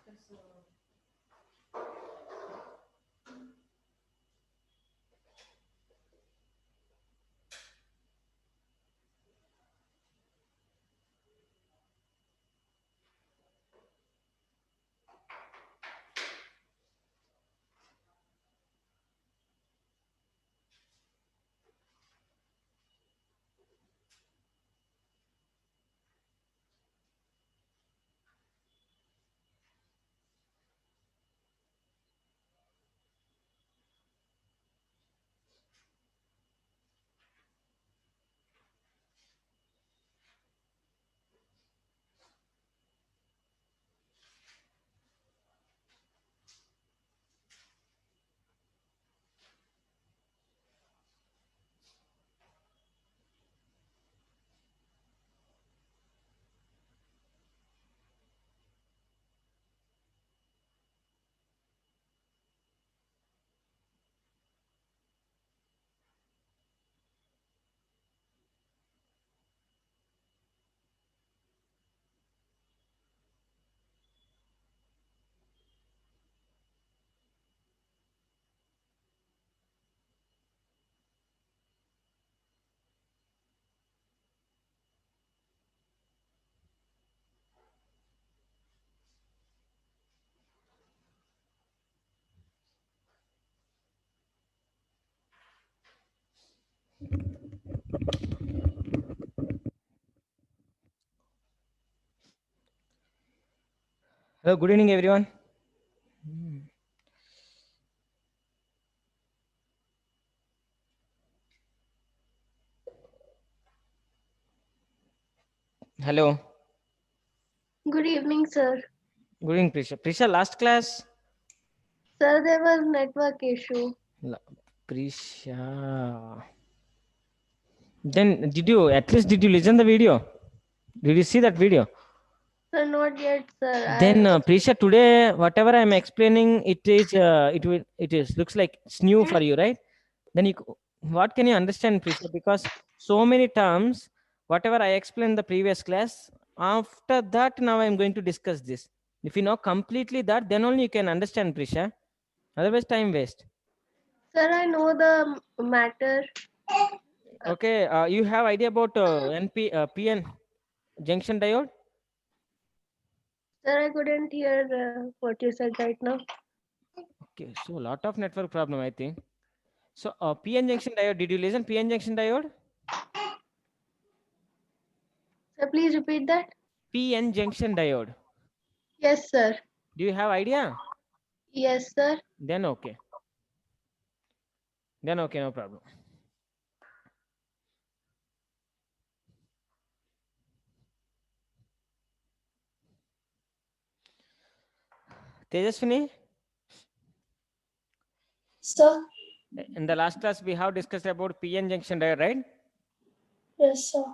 Hello, good evening, everyone. Hello. Good evening, sir. Good evening, Prisha. Prisha, last class. Sir, there was network issue. Prisha. Then did you listen the video? Did you see that video? Sir, not yet, sir. Then Prisha, today whatever I'm explaining, it is looks like it's new for you, right? Then what can you understand, Prisha? Because so many terms, whatever I explained the previous class, after that now I'm going to discuss this. If you know completely that, then only you can understand, Prisha. Otherwise, time waste. Sir, I know the matter. Okay, you have idea about PN junction diode? Sir, I couldn't hear what you said right now. Okay, so a lot of network problem, I think. So PN junction diode, did you listen PN junction diode? Sir, please repeat that. PN junction diode. Yes, sir. Do you have idea? Yes, sir. Then okay. Then okay, no problem. Tejaswini? Sir? In the last class, we have discussed about PN junction diode, right? Yes, sir.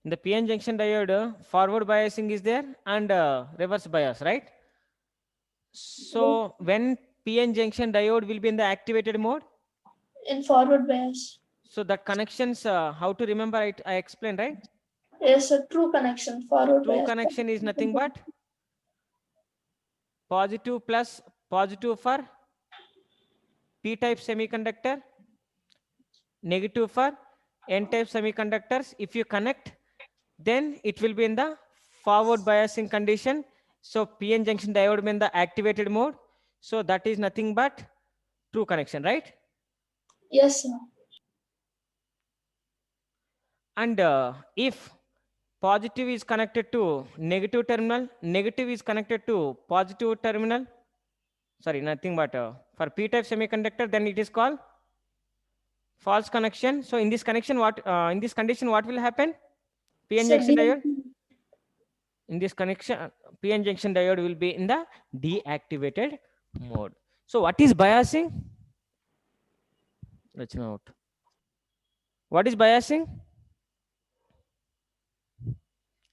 In the PN junction diode, forward biasing is there and reverse bias, right? So when PN junction diode will be in the activated mode? In forward bias. So the connections, how to remember it, I explained, right? Yes, a true connection. Forward True bias. connection is nothing but positive plus positive for P-type semiconductor, negative for N-type semiconductors. If you connect, then it will be in the forward biasing condition. So PN junction diode will be in the activated mode. So that is nothing but true connection, right? Yes, sir. And if positive is connected to negative terminal, negative is connected to positive terminal, sorry, nothing but for P-type semiconductor, then it is called false connection. So in this connection, in this condition, what will happen? PN junction diode. In this connection, PN junction diode will be in the deactivated mode. So what is biasing? Let's note. What is biasing?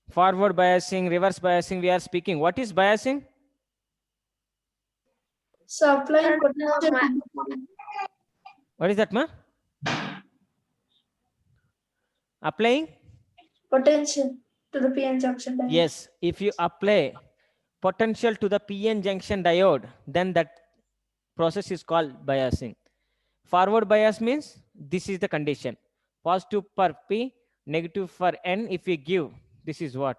Forward biasing, reverse biasing, we are speaking. What is biasing? So applying Sir, potential. What is that, ma? Applying? Potential. to the PN junction diode. Yes, if you apply potential to the PN junction diode, then that process is called biasing. Forward bias means this is the condition. Positive for P, negative for N. If we give, this is what?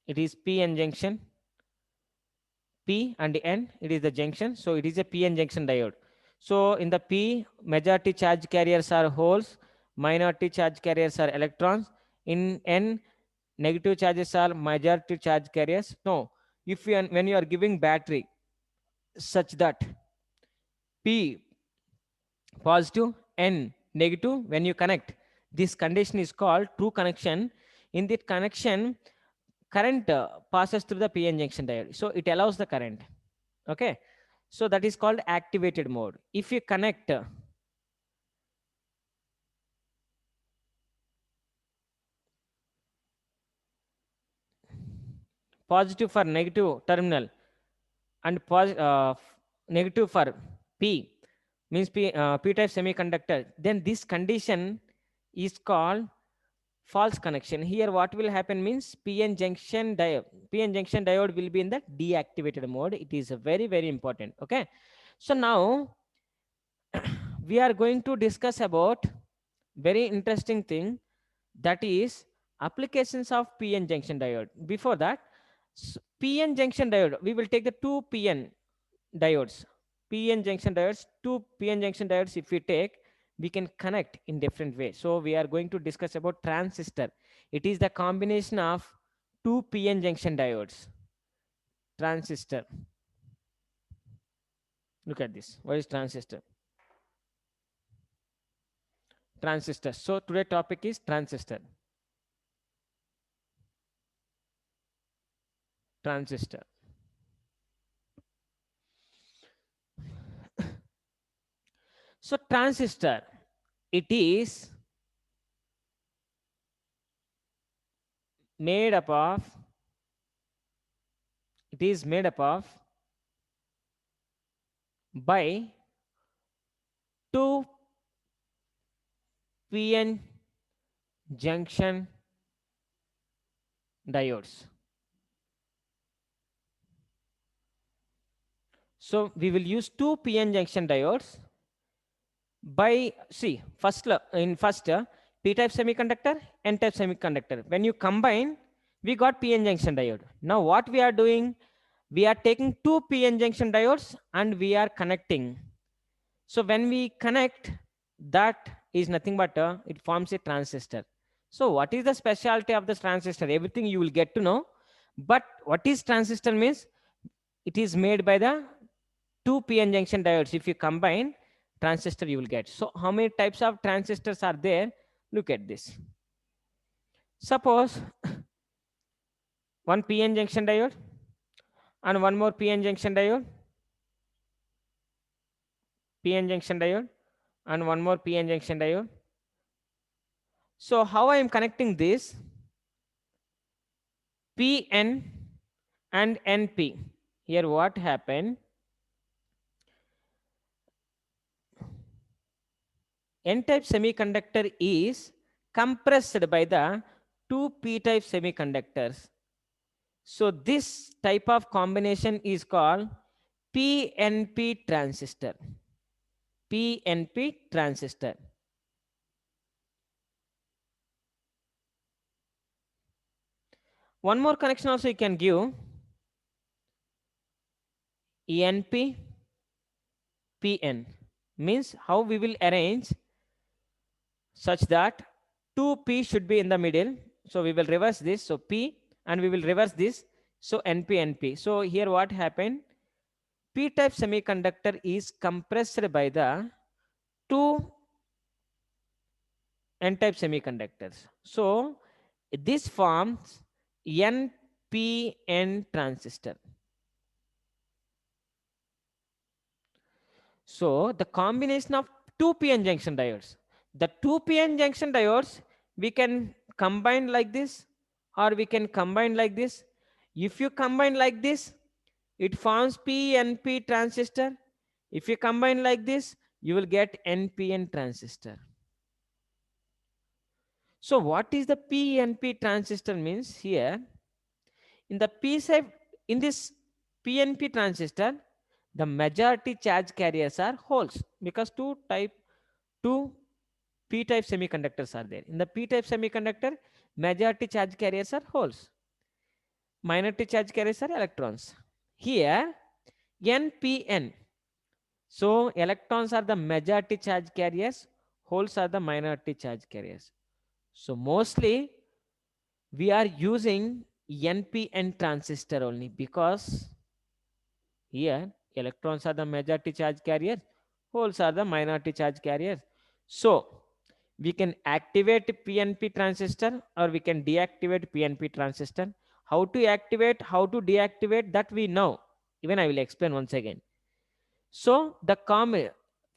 It is PN junction. P and N, it is the junction. So it is a PN junction diode. So in the P, majority charge carriers are holes, minority charge carriers are electrons. In N, negative charges are majority charge carriers. No, if you when you are giving battery such that P positive, N negative, when you connect, this condition is called true connection. In that connection, current passes through the PN junction diode. So it allows the current. Okay. So that is called activated mode. If you connect positive for negative terminal and negative for P, means P-type semiconductor, then this condition is called false connection. Here what will happen means PN junction diode will be in the deactivated mode. It is very, very important. Okay. So now we are going to discuss about very interesting thing, that is applications of PN junction diode. Before that, PN junction diode, we will take the two PN diodes. PN junction diodes, two PN junction diodes, if we take, we can connect in different ways. So we are going to discuss about transistor. It is the combination of two PN junction diodes. Transistor. Look at this. What is transistor? Transistor. So today topic is transistor. Transistor. So transistor, it is made up of by two PN junction diodes. So we will use two PN junction diodes by, see, first P-type semiconductor, N-type semiconductor. When you combine, we got PN junction diode. Now what we are doing, we are taking two PN junction diodes and we are connecting. So when we connect, that is nothing but it forms a transistor. So what is the specialty of this transistor? Everything you will get to know. But what is transistor means? It is made by the two PN junction diodes. If you combine, transistor you will get. So how many types of transistors are there? Look at this. Suppose one PN junction diode and one more PN junction diode, and one more PN junction diode. So how I am connecting this? PN and NP. Here what happened? N-type semiconductor is compressed by the two P-type semiconductors. So this type of combination is called PNP transistor. PNP transistor. One more connection also you can give. ENP, PN. Means how we will arrange such that 2P should be in the middle. So we will reverse this. So P, and we will reverse this. So NP, NP. So here what happened? P-type semiconductor is compressed by the two N-type semiconductors. So this forms NPN transistor. So the combination of two PN junction diodes. The two PN junction diodes, we can combine like this or we can combine like this. If you combine like this, it forms PNP transistor. If you combine like this, you will get NPN transistor. So what is the PNP transistor means here? In the P side, in this PNP transistor, the majority charge carriers are holes because two P-type semiconductors are there. In the P-type semiconductor, majority charge carriers are holes. Minority charge carriers are electrons. Here, NPN. So electrons are the majority charge carriers, holes are the minority charge carriers. So mostly we are using NPN transistor only because here electrons are the majority charge carriers, holes are the minority charge carriers. So we can activate PNP transistor or we can deactivate PNP transistor. How to activate, how to deactivate, that we know. Even I will explain once again. So the common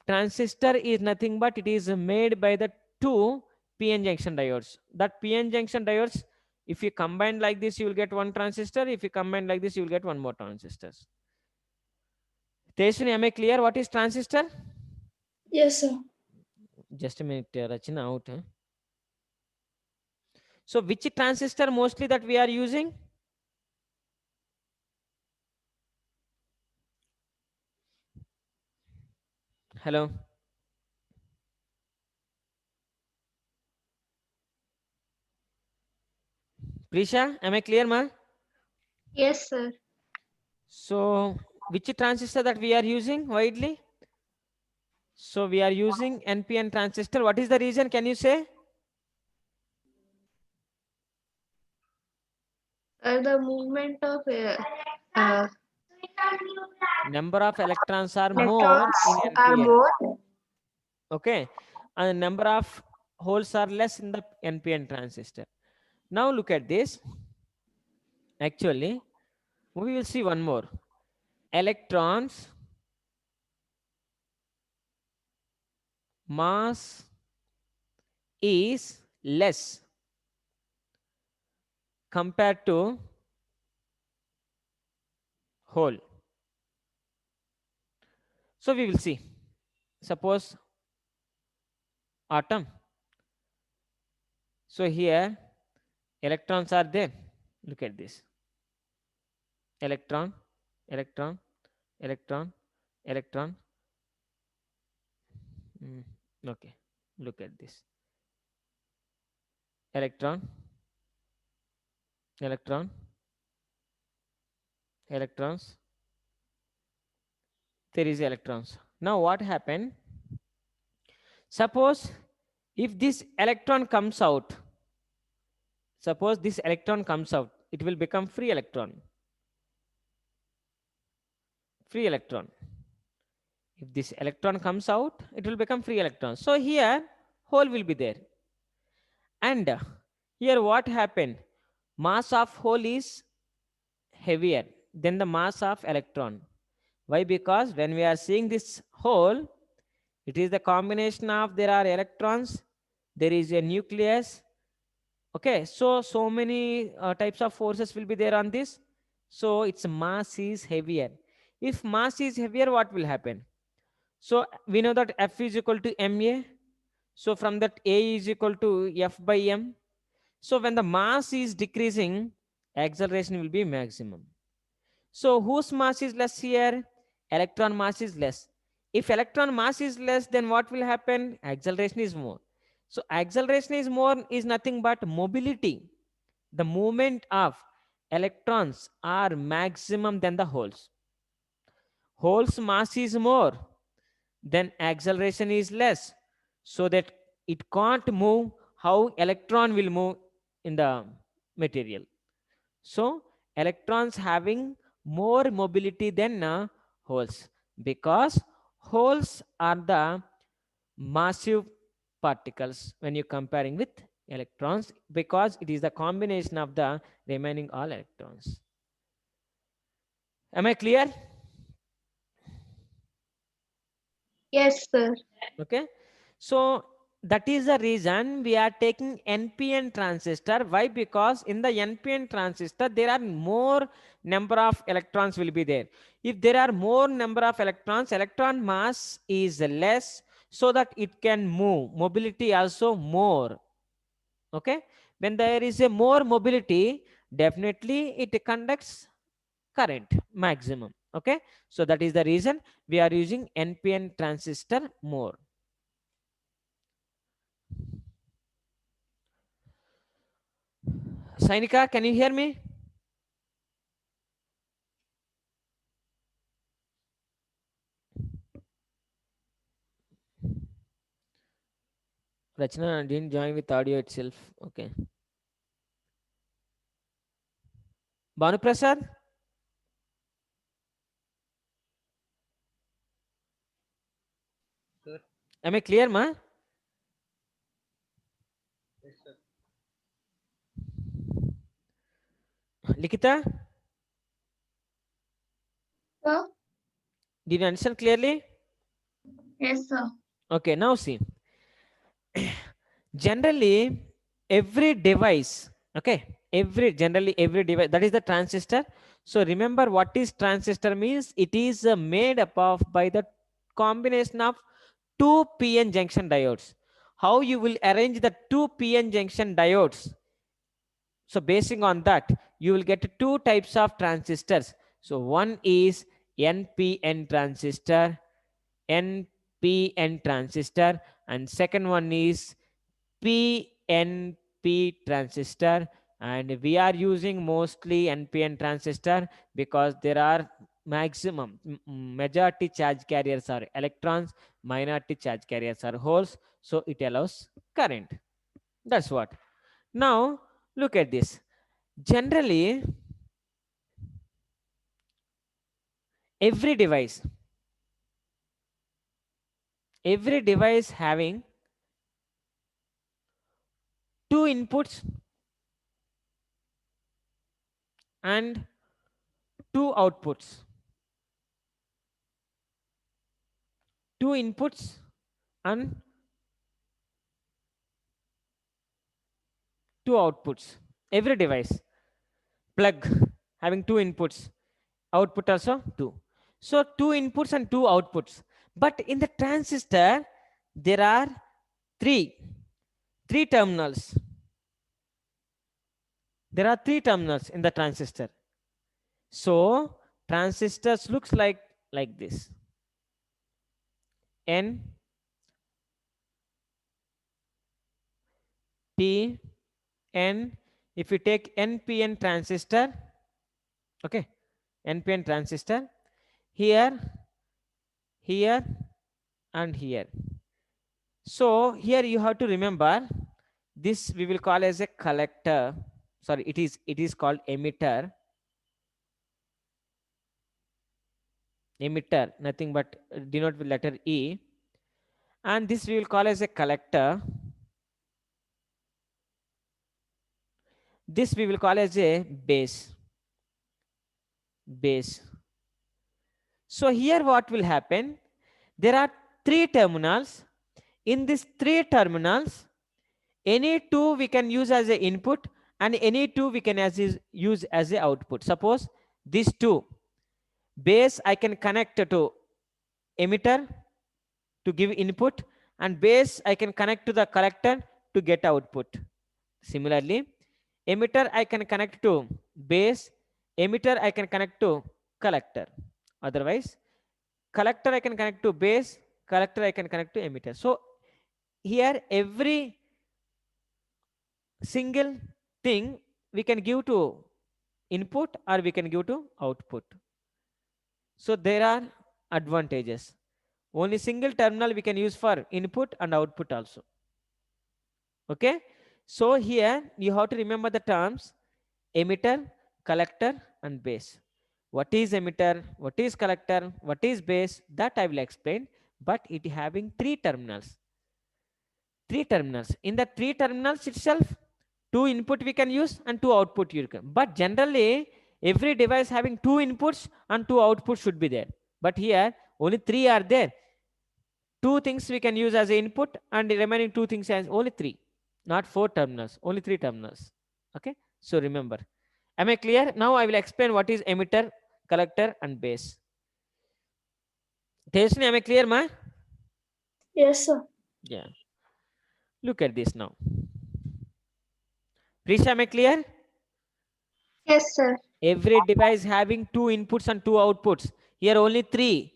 transistor is nothing but it is made by the two PN junction diodes. That PN junction diodes, if you combine like this, you will get one transistor. If you combine like this, you will get one more transistors. Teshwini, am I clear what is transistor? Yes, sir. Just a minute, Rachina out. Huh? So which transistor mostly that we are using? Hello. Prisha, am I clear, ma? Yes, sir. So which transistor that we are using widely? So we are using NPN transistor. What is the reason? Can you say? The movement of uh, Number of electrons are more electrons in are NPN. more. Okay. And number of holes are less in the NPN transistor. Now look at this. Actually, we will see one more. Electrons mass is less compared to hole. So we will see. Suppose atom. So here electrons are there. Look at this. Electron, electron, electron, electron. Okay, look at this. Electron, electron, electrons. There is electrons. Now what happened? Suppose if this electron comes out, suppose this electron comes out, it will become free electron. Free electron. If this electron comes out, it will become free electron. So here hole will be there. And here what happened? Mass of hole is heavier than the mass of electron. Why? Because when we are seeing this hole, it is the combination of there are electrons, there is a nucleus. Okay, so many types of forces will be there on this. So its mass is heavier. If mass is heavier, what will happen? So we know that F is equal to ma. So from that A is equal to F by m. So when the mass is decreasing, acceleration will be maximum. So whose mass is less here? Electron mass is less. If electron mass is less, then what will happen? Acceleration is more. So acceleration is more is nothing but mobility. The movement of electrons are maximum than the holes. Holes mass is more, then acceleration is less. So that it can't move how electron will move in the material. So electrons having more mobility than holes because holes are the massive particles when you're comparing with electrons because it is the combination of the remaining all electrons. Am I clear? Yes, sir. Okay. So that is the reason we are taking NPN transistor. Why? Because in the NPN transistor, there are more number of electrons will be there. If there are more number of electrons, electron mass is less so that it can move. Mobility also more. Okay, when there is a more mobility, definitely it conducts current maximum. Okay, so that is the reason we are using NPN transistor more. Sainika, can you hear me? Rachna didn't join with audio itself. Okay. Banu Prasad, Sir, am I clear, ma? yes, sir. Likita, Sir? did you understand clearly? Yes, sir. Okay, now see. Generally, every device, okay, generally every device, that is the transistor. So remember what is transistor means. It is made up of by the combination of two PN junction diodes. How you will arrange the two PN junction diodes? So basing on that, you will get two types of transistors. So one is NPN transistor, NPN transistor, and second one is PNP transistor. And we are using mostly NPN transistor because there are majority charge carriers are electrons, minority charge carriers are holes, so it allows current. That's what. Now look at this. Generally, every device having two inputs and two outputs. Two inputs and two outputs. Every device plug having two inputs, output also two. So two inputs and two outputs. But in the transistor, there are three terminals. There are three terminals in the transistor. So transistors looks like this. N, P, N. If you take NPN transistor, okay, NPN transistor, here, here, and here. So here you have to remember this we will call as a collector. Sorry, it is called emitter. Emitter, nothing but denote with letter E. And this we will call as a collector. This we will call as a base. Base. So here what will happen? There are three terminals. In these three terminals, any two we can use as a input and any two we can use as a output. Suppose these two, base I can connect to emitter to give input, and base I can connect to the collector to get output. Similarly, emitter I can connect to base, emitter I can connect to collector. Otherwise, collector I can connect to base, collector I can connect to emitter. So here every single thing we can give to input or we can give to output. So there are advantages. Only single terminal we can use for input and output also. Okay. So here you have to remember the terms emitter, collector, and base. What is emitter? What is collector? What is base? That I will explain. But it having three terminals. Three terminals. In the three terminals itself, two input we can use and two output you can. But generally, every device having two inputs and two outputs should be there. But here, only three are there. Two things we can use as input and the remaining two things as only three. Not four terminals, only three terminals. Okay, so remember. Am I clear? Now I will explain what is emitter, collector, and base. Tejaswini, am I clear, ma? Yes, sir. Yeah. Look at this now. Prisha, am I clear? Yes, sir. Every device having 2 inputs and 2 outputs. Here only 3.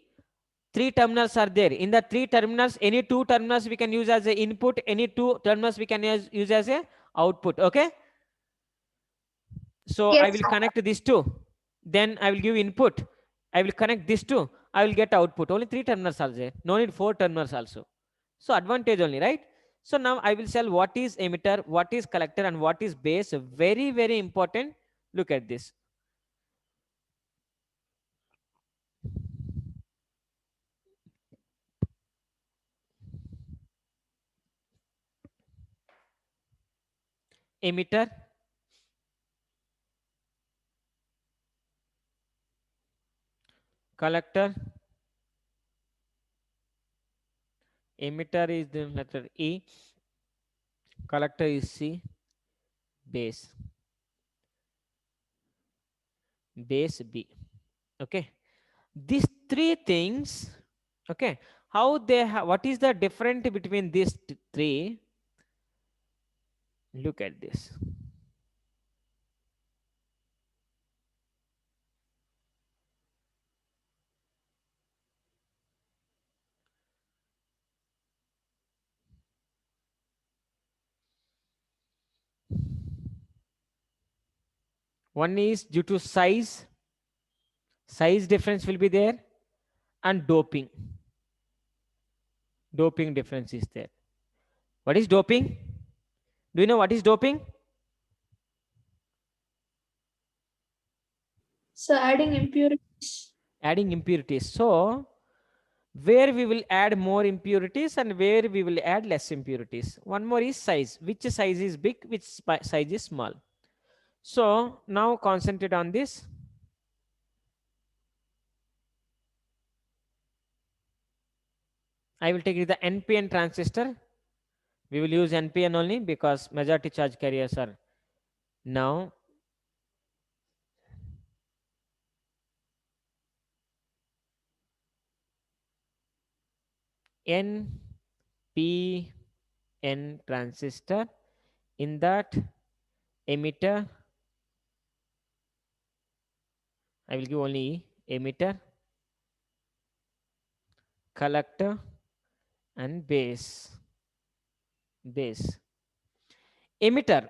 3 terminals are there. In the 3 terminals, any 2 terminals we can use as a input, any 2 terminals we can use as a output. Okay. So I Yes, will sir. connect these two. Then I will give input. I will connect these two. I will get output. Only 3 terminals are there. No need 4 terminals also. So advantage only, right? So now I will tell what is emitter, what is collector, and what is base. Very, very important. Look at this. Emitter, collector. Emitter is the letter E. Collector is C. Base. Base B. Okay. These 3 things. Okay. How they have, what is the difference between these 3? Look at this. One is due to size difference will be there, and doping difference is there. What is doping? Do you know what is doping? So adding impurities. Adding impurities. So where we will add more impurities and where we will add less impurities. One more is size. Which size is big, which size is small. So now concentrate on this. I will take the NPN transistor. We will use NPN only because majority charge carriers are now. NPN transistor. In that emitter, I will give only emitter, collector, and base. Emitter.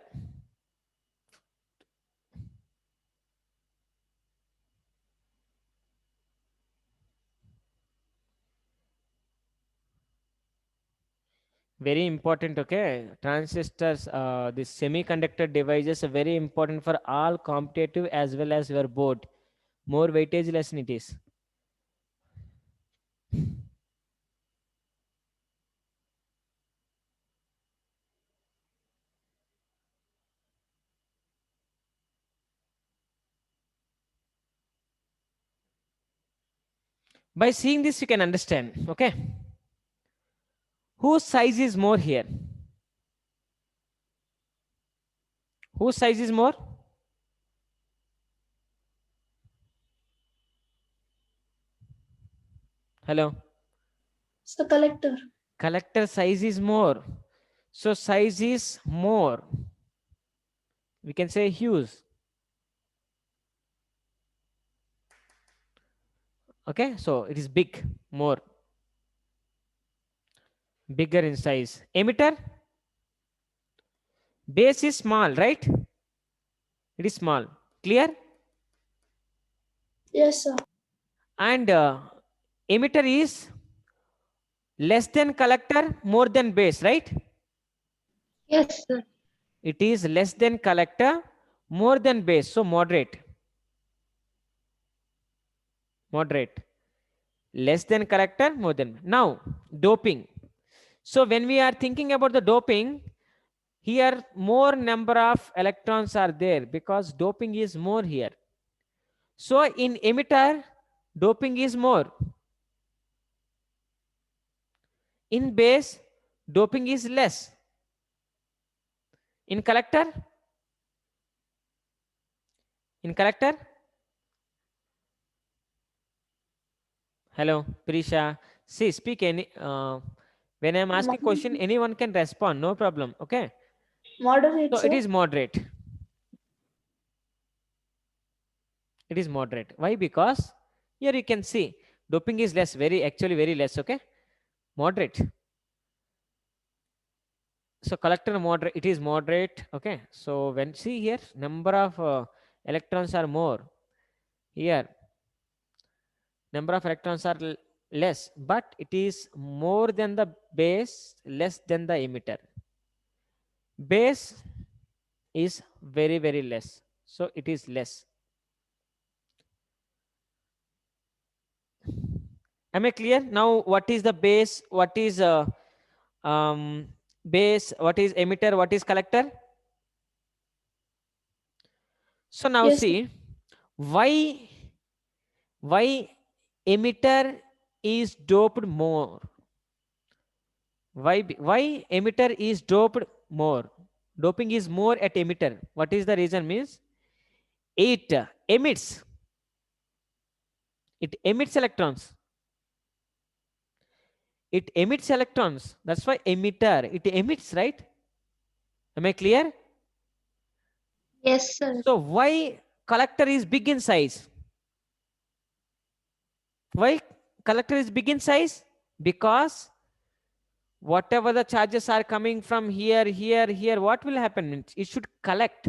Very important. Okay, transistors, the semiconductor devices are very important for all competitive as well as your board. More weightage, less it is. By seeing this, you can understand. Okay, whose size is more here? Whose size is more? Hello. So collector. Collector size is more. So size is more. We can say huge. Okay, so it is big, more. Bigger in size. Emitter? Base is small, right? It is small. Clear? Yes, sir. And emitter is less than collector, more than base, right? Yes, sir. It is less than collector, more than base. So moderate. Moderate. Less than collector, more than. Now, doping. So when we are thinking about the doping, here more number of electrons are there because doping is more here. So in emitter, doping is more. In base, doping is less. In collector? In collector? Hello, Prisha. See, speak any. When I'm asking question, anyone can respond. No problem. Okay. Moderate, So sir. it is moderate. It is moderate. Why? Because here you can see doping is less, actually very less. Okay, moderate. So collector moderate, it is moderate. Okay, so when see here number of electrons are more, here number of electrons are less, but it is more than the base, less than the emitter. Base is very less, so it is less. Am I clear now? What is the base, what is base, what is emitter, what is collector? So now Yes, sir. see why emitter is doped more. Why emitter is doped more? Doping is more at emitter. What is the reason? Means it emits electrons. It emits electrons. That's why emitter, it emits, right? Am I clear? Yes, sir. So why collector is big in size? Why collector is big in size? Because whatever the charges are coming from here, here, what will happen? It should collect.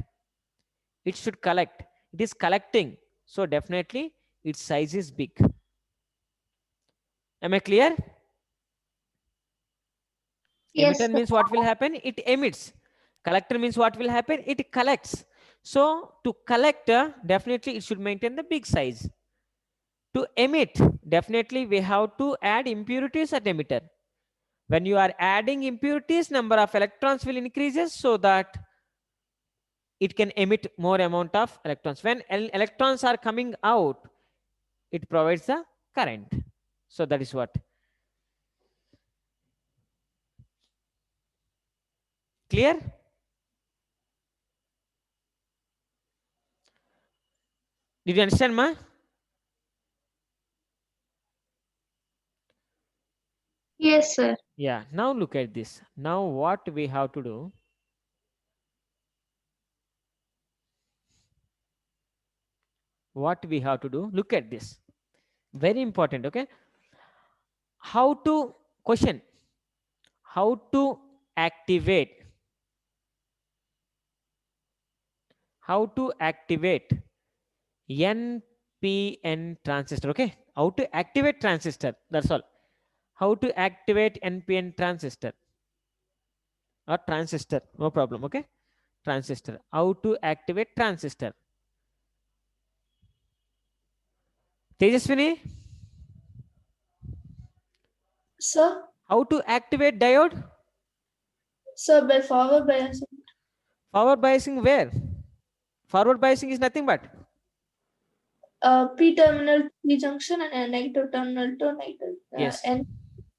It should collect. It is collecting. So definitely its size is big. Am I clear? Yes, Emitter sir. means what will happen? It emits. Collector means what will happen? It collects. So to collect, definitely it should maintain the big size. To emit, definitely we have to add impurities at emitter. When you are adding impurities, number of electrons will increases so that it can emit more amount of electrons. When electrons are coming out, it provides the current. So that is what. Clear? Did you understand, ma? Yes, sir. Yeah. Now look at this. Now what we have to do? What we have to do? Look at this. Very important. Okay. How to question? How to activate? How to activate NPN transistor? Okay. How to activate transistor? That's all. How to activate NPN transistor or transistor? No problem. Okay. Transistor. How to activate transistor? Tejaswini, Sir. how to activate diode? Sir, by forward biasing. Forward biasing where? Forward biasing is nothing but P terminal P junction and a negative terminal to negative. yes, N.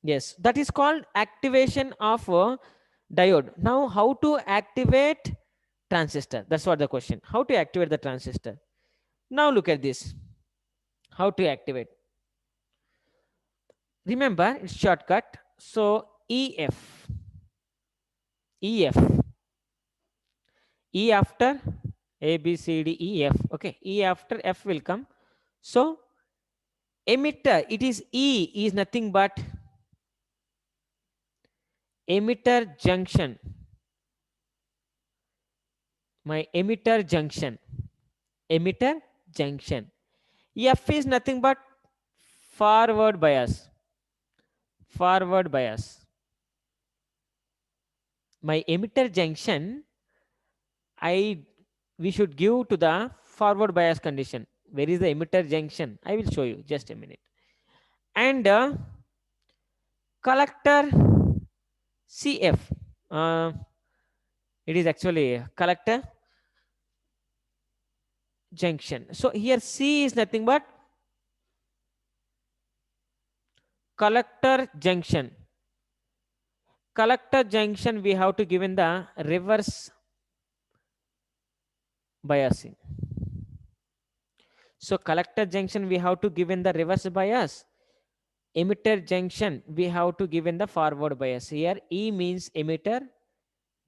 yes. That is called activation of diode. Now, how to activate transistor? That's what the question. How to activate the transistor? Now look at this. How to activate? Remember, it's shortcut. So EF, EF, E after A, B, C, D, E, F. Okay, E after F will come. So emitter, it is E is nothing but emitter junction. My emitter junction. Emitter junction. F is nothing but forward bias. Forward bias. My emitter junction, we should give to the forward bias condition. Where is the emitter junction? I will show you just a minute. And collector CF. It is actually collector junction. So here C is nothing but collector junction. Collector junction we have to give in the reverse biasing. So collector junction we have to give in the reverse bias. Emitter junction we have to give in the forward bias. Here E means emitter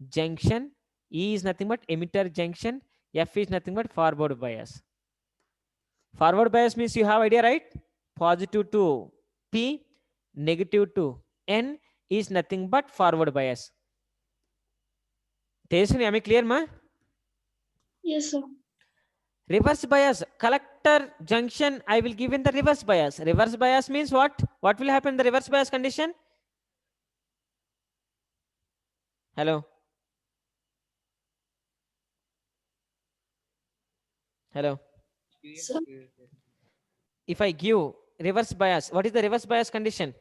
junction E is nothing but emitter junction. F is nothing but forward bias. Forward bias means you have idea, right? Positive to P, negative to N is nothing but forward bias. Tejaswini, am I clear, ma? Yes, sir. Reverse bias, collector junction, I will give in the reverse bias. Reverse bias means what? What will happen in the reverse bias condition? Hello? Hello? Sir. If I give reverse bias, what is the reverse bias condition?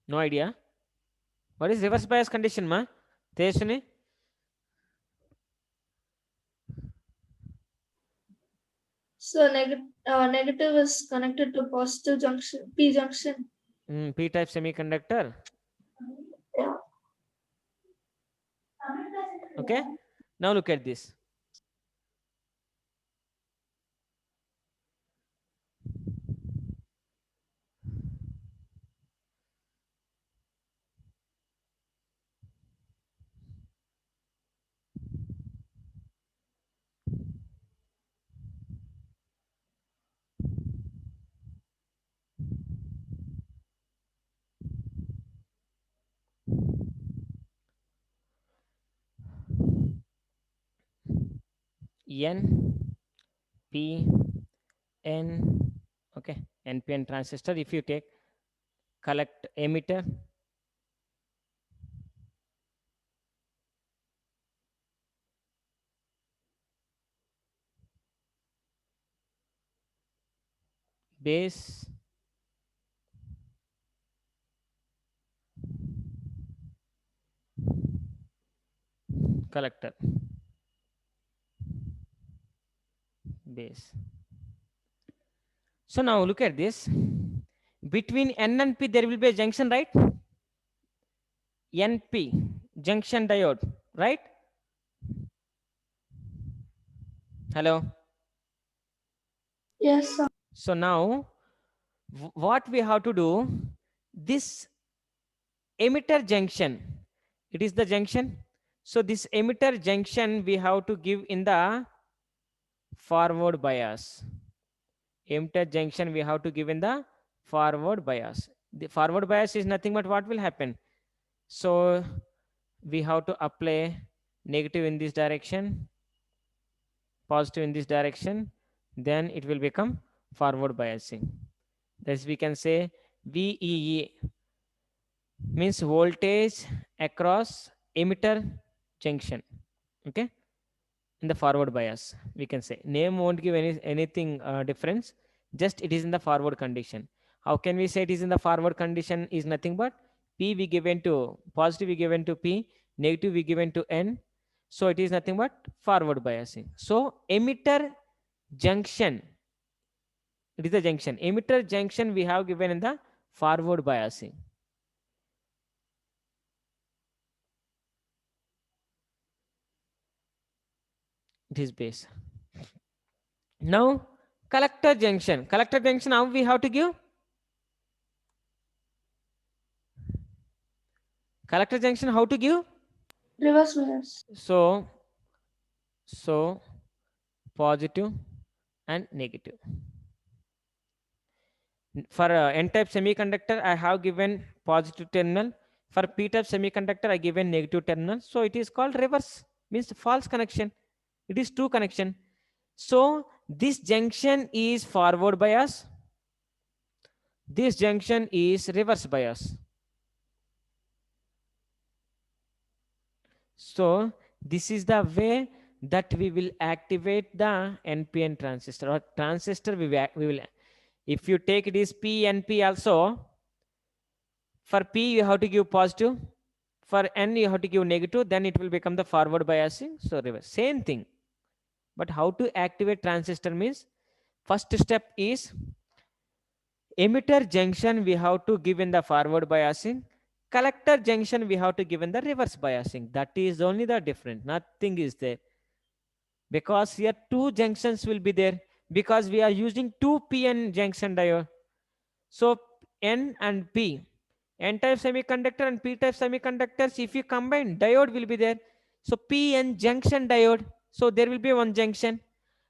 No idea. What is reverse bias condition, ma? Tejaswini? So negative is connected to positive junction, P junction. P-type semiconductor. Yeah. Okay. Now look at this. N, P, N, okay, NPN transistor. If you take collect emitter, base, collector, base. So now look at this. Between N and P, there will be a junction, right? NP, junction diode, right? Hello? Yes, sir. So now, what we have to do, this emitter junction, it is the junction. So this emitter junction, we have to give in the forward bias. Emitter junction, we have to give in the forward bias. The forward bias is nothing but what will happen. So we have to apply negative in this direction, positive in this direction, then it will become forward biasing. Thus we can say VEE means voltage across emitter junction. Okay, in the forward bias, we can say name won't give anything difference, just it is in the forward condition. How can we say it is in the forward condition? Is nothing but P we given to positive, we given to P, negative we given to N, so it is nothing but forward biasing. So emitter junction, it is the junction, emitter junction we have given in the forward biasing. It is base. Now collector junction, how we have to give? Collector junction, how to give? Reverse bias. So positive and negative. For N-type semiconductor, I have given positive terminal. For P-type semiconductor, I given negative terminal. So it is called reverse, means false connection. It is true connection. So this junction is forward bias. This junction is reverse bias. So this is the way that we will activate the NPN transistor or transistor. We will, if you take it is PNP also, for P you have to give positive, for N you have to give negative, then it will become the forward biasing. So reverse, same thing. But how to activate transistor means, first step is emitter junction we have to give in the forward biasing, collector junction we have to give in the reverse biasing. That is only the difference, nothing is there. Because here two junctions will be there, because we are using two PN junction diode. So N and P, N-type semiconductor and P-type semiconductors, if you combine, diode will be there. So P-N junction diode. So there will be one junction.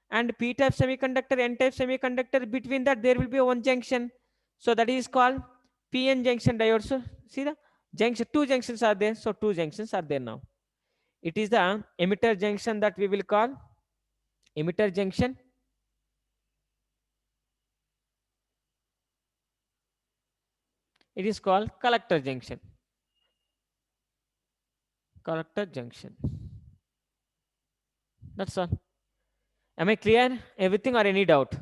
And P-type semiconductor, N-type semiconductor, between that there will be one junction. So that is called P-N junction diode. So see the junction, two junctions are there. So two junctions are there now. It is the emitter junction that we will call emitter junction. It is called collector junction. Collector junction. That's all. Am I clear? Everything or any doubt?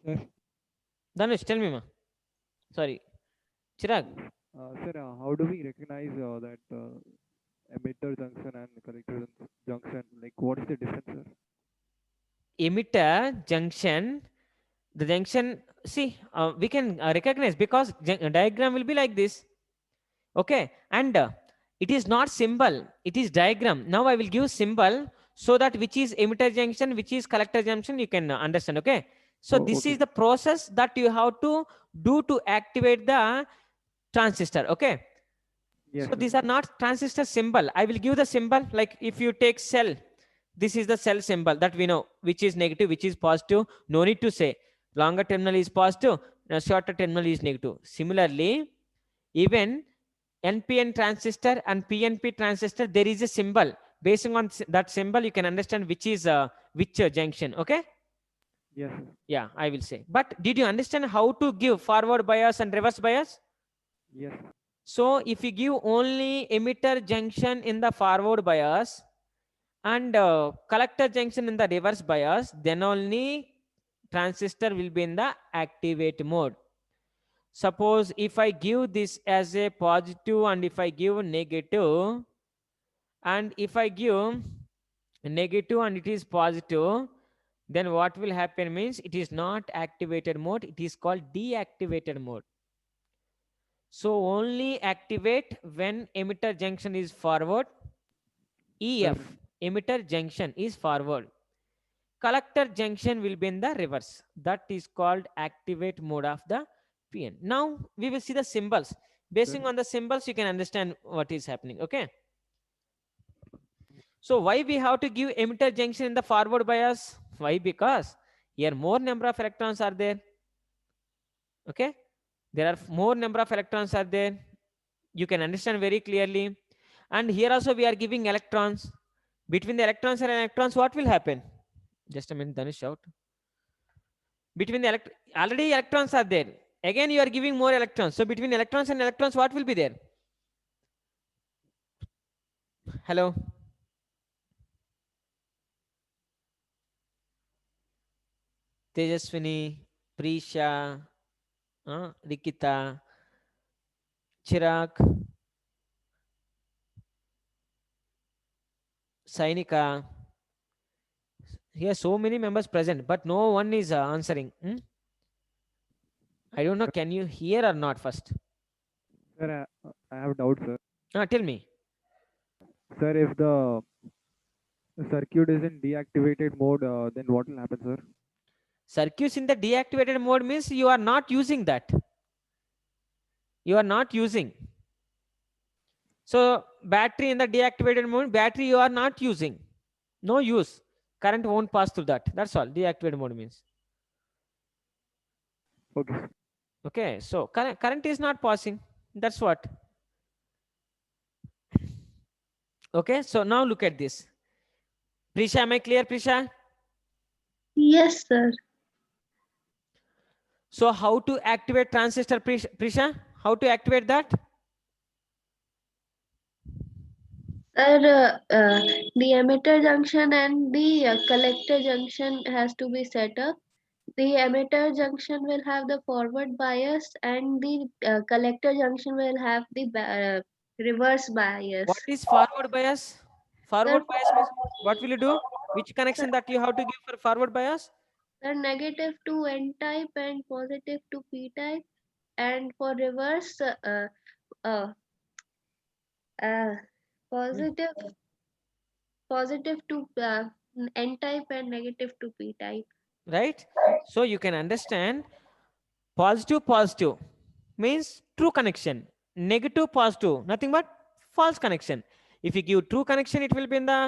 Sir, Dhanush, tell me, ma. Sorry. Chirag. sir, how do we recognize that emitter junction and collector junction? Like, what is the difference, sir? Emitter junction, the junction, see, we can recognize because diagram will be like this. Okay. And it is not symbol, it is diagram. Now I will give symbol so that which is emitter junction, which is collector junction, you can understand. Okay. So Oh, this okay. is the process that you have to do to activate the transistor. Okay. Yes, So sir. these are not transistor symbol. I will give the symbol, like if you take cell, this is the cell symbol that we know, which is negative, which is positive. No need to say. Longer terminal is positive, shorter terminal is negative. Similarly, even NPN transistor and PNP transistor, there is a symbol. Based on that symbol, you can understand which is which junction. Okay. Yes, sir. Yeah, I will say. But did you understand how to give forward bias and reverse bias? Yes, sir. So if you give only emitter junction in the forward bias and collector junction in the reverse bias, then only transistor will be in the activate mode. Suppose if I give this as a positive and if I give negative, and if I give negative and it is positive, then what will happen means it is not activated mode, it is called deactivated mode. So only activate when emitter junction is forward. EF, Sir. emitter junction is forward. Collector junction will be in the reverse. That is called activate mode of the PN. Now we will see the symbols. Basing Sir. on the symbols, you can understand what is happening. Okay. So why we have to give emitter junction in the forward bias? Why? Because here more number of electrons are there. Okay. There are more number of electrons are there. You can understand very clearly. And here also we are giving electrons. Between the electrons and electrons, what will happen? Just a minute, Danish, shout. Between the already electrons are there. Again, you are giving more electrons. So between electrons and electrons, what will be there? Hello. Tejaswini, Prisha, Rikita, Chirag, Sainika. Here so many members present, but no one is answering. I don't know. Can you hear or not first? Sir, I have doubt, sir. Tell me. Sir, if the circuit is in deactivated mode, then what will happen, sir? Circuits in the deactivated mode means you are not using that. You are not using. So battery in the deactivated mode, battery you are not using. No use. Current won't pass through that. That's all. Deactivated mode means. Okay. Okay. So current is not passing. That's what. Okay. So now look at this. Prisha, am I clear, Prisha? Yes, sir. So how to activate transistor, Prisha? How to activate that? Sir, the emitter junction and the collector junction has to be set up. The emitter junction will have the forward bias and the collector junction will have the reverse bias. What is forward bias? Forward Sir, bias means what will you do? Which connection that you have to give for forward bias? sir, negative to N type and positive to P type. And for reverse, uh, uh, positive positive to N type and negative to P type. Right? So you can understand positive means true connection. Negative, positive, nothing but false connection. If you give true connection, it will be in the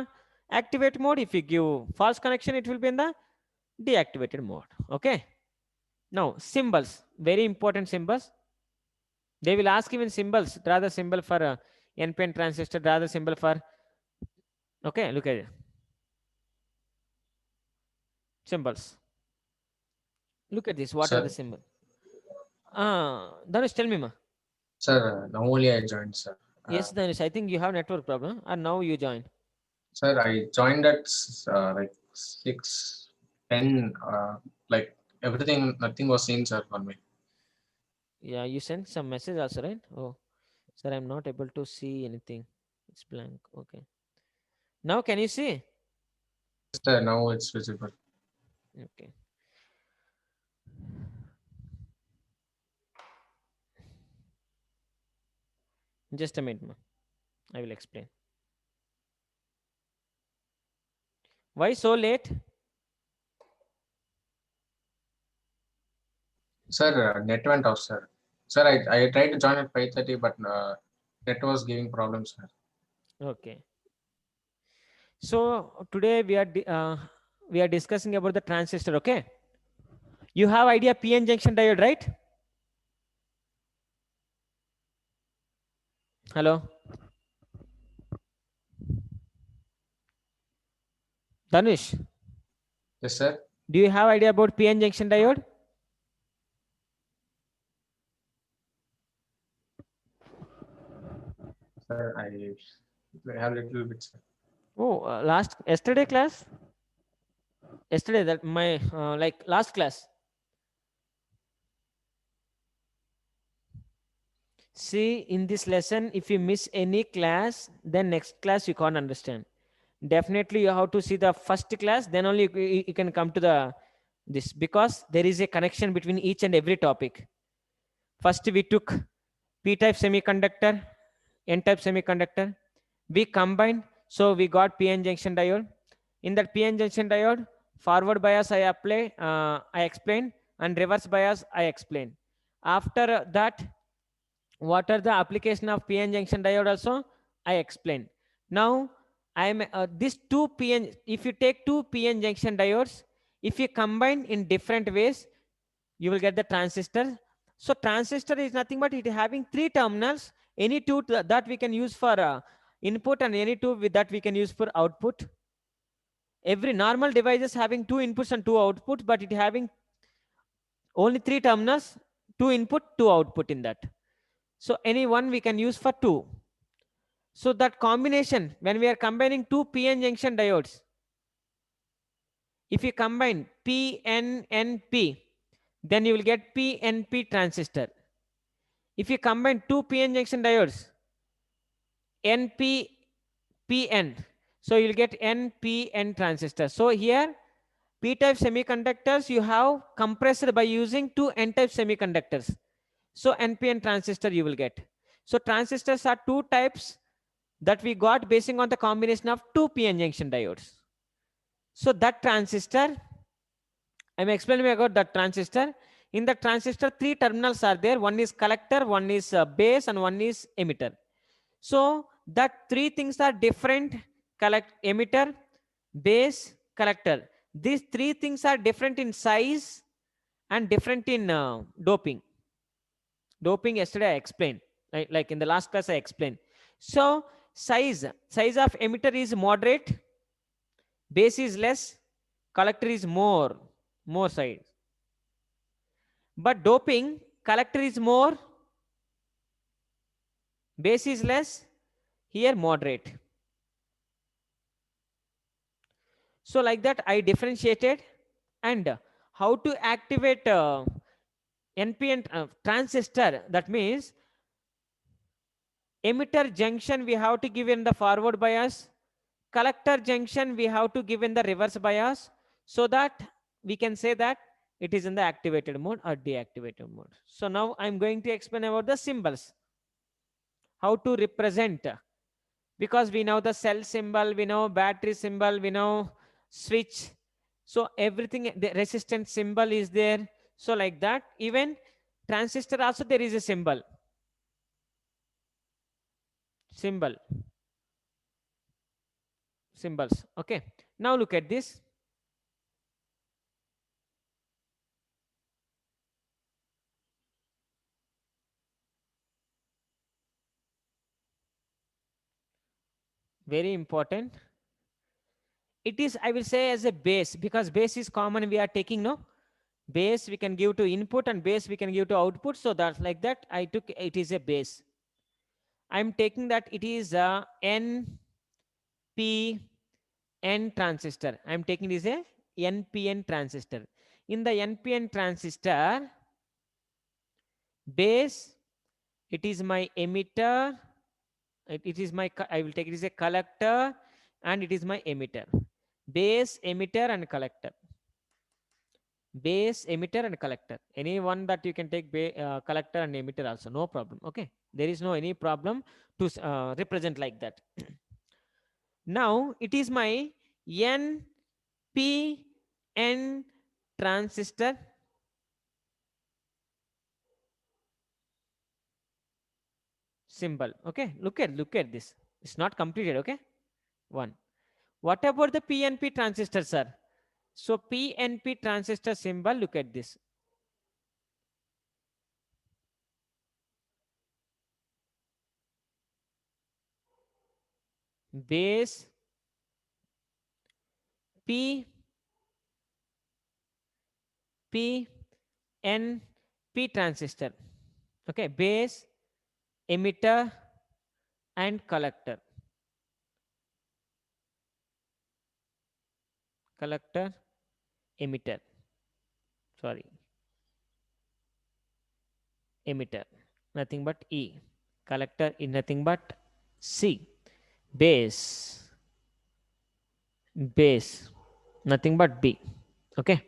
activate mode. If you give false connection, it will be in the deactivated mode. Okay. Now symbols, very important symbols. They will ask even symbols. Draw the symbol for NPN transistor. Draw the symbol for. Okay, look at it. Symbols. Look at this. What are Sir. the symbols? Dhanush, tell me, ma. Sir, now only I joined, sir. Yes, Dhanush. I think you have network problem, and now you join. Sir, I joined at like 6:10. Like everything, nothing was seen, sir, for me. Yeah, you sent some message also, right? Oh, sir, I'm not able to see anything. It's blank. Okay. Now can you see? Sir, now it's visible. Okay. Just a minute, ma. I will explain. Why so late? Sir, net went off, sir. Sir, I tried to join at 5:30, but net was giving problems, sir. Okay. So today we are discussing about the transistor. Okay. You have idea PN junction diode, right? Hello. Dhanush, Yes, sir. do you have idea about PN junction diode? Sir, I have little bit, sir. Oh, yesterday class. Yesterday that my like last class. See, in this lesson, if you miss any class, then next class you can't understand. Definitely you have to see the first class, then only you can come to the this, because there is a connection between each and every topic. First we took p-type semiconductor, n-type semiconductor, we combined, so we got PN junction diode. In that PN junction diode, forward bias I explained, and reverse bias I explained. After that, what are the application of PN junction diode also I explained. Now I am this two PN, if you take two PN junction diodes, if you combine in different ways, you will get the transistor. So transistor is nothing but it having three terminals, any two that we can use for input, and any two with that we can use for output. Every normal devices having two inputs and two outputs, but it having only three terminals, two input, two output in that. So any one we can use for two. So that combination, when we are combining two PN junction diodes, if you combine PNNP, then you will get PNP transistor. If you combine two PN junction diodes, NPPN, so you'll get NPN transistor. So here, p-type semiconductors you have compressed by using two n-type semiconductors. So NPN transistor you will get. So transistors are two types that we got basing on the combination of two PN junction diodes. So that transistor, I'm explaining about that transistor. In the transistor, three terminals are there. One is collector, one is base, and one is emitter. So that three things are different: emitter, base, collector. These three things are different in size and different in doping. Doping yesterday I explained, like in the last class I explained. So size of emitter is moderate, base is less, collector is more size. But doping, collector is more, base is less, here moderate. So like that I differentiated. And how to activate NPN transistor, that means emitter junction we have to give in the forward bias, collector junction we have to give in the reverse bias, so that we can say that it is in the activated mode or deactivated mode. So now I'm going to explain about the symbols, how to represent, because we know the cell symbol, we know battery symbol, we know switch, so everything, the resistance symbol is there. So like that, even transistor also there is a symbol. Symbols. Okay. Now look at this. Very important. It is, I will say, as a base, because base is common. We are taking, no, base we can give to input and base we can give to output. So that's like that. I took it is a base. I'm taking that it is a NPN transistor. I'm taking it is a NPN transistor. In the NPN transistor, base, it is my emitter. It is my, I will take it as a collector, and it is my emitter. Base, emitter, and collector. Base, emitter, and collector. Any one that you can take collector and emitter also, no problem. Okay, there is no any problem to represent like that. Now it is my NPN transistor. Symbol. Okay, look at this. It's not completed. Okay, one. What about the PNP transistor, sir? So PNP transistor symbol, look at this. Base, P, N, P transistor. Okay, base, emitter, and collector. Collector, emitter. Sorry. Emitter. Nothing but E. Collector is nothing but C. Base. Base. Nothing but B. Okay.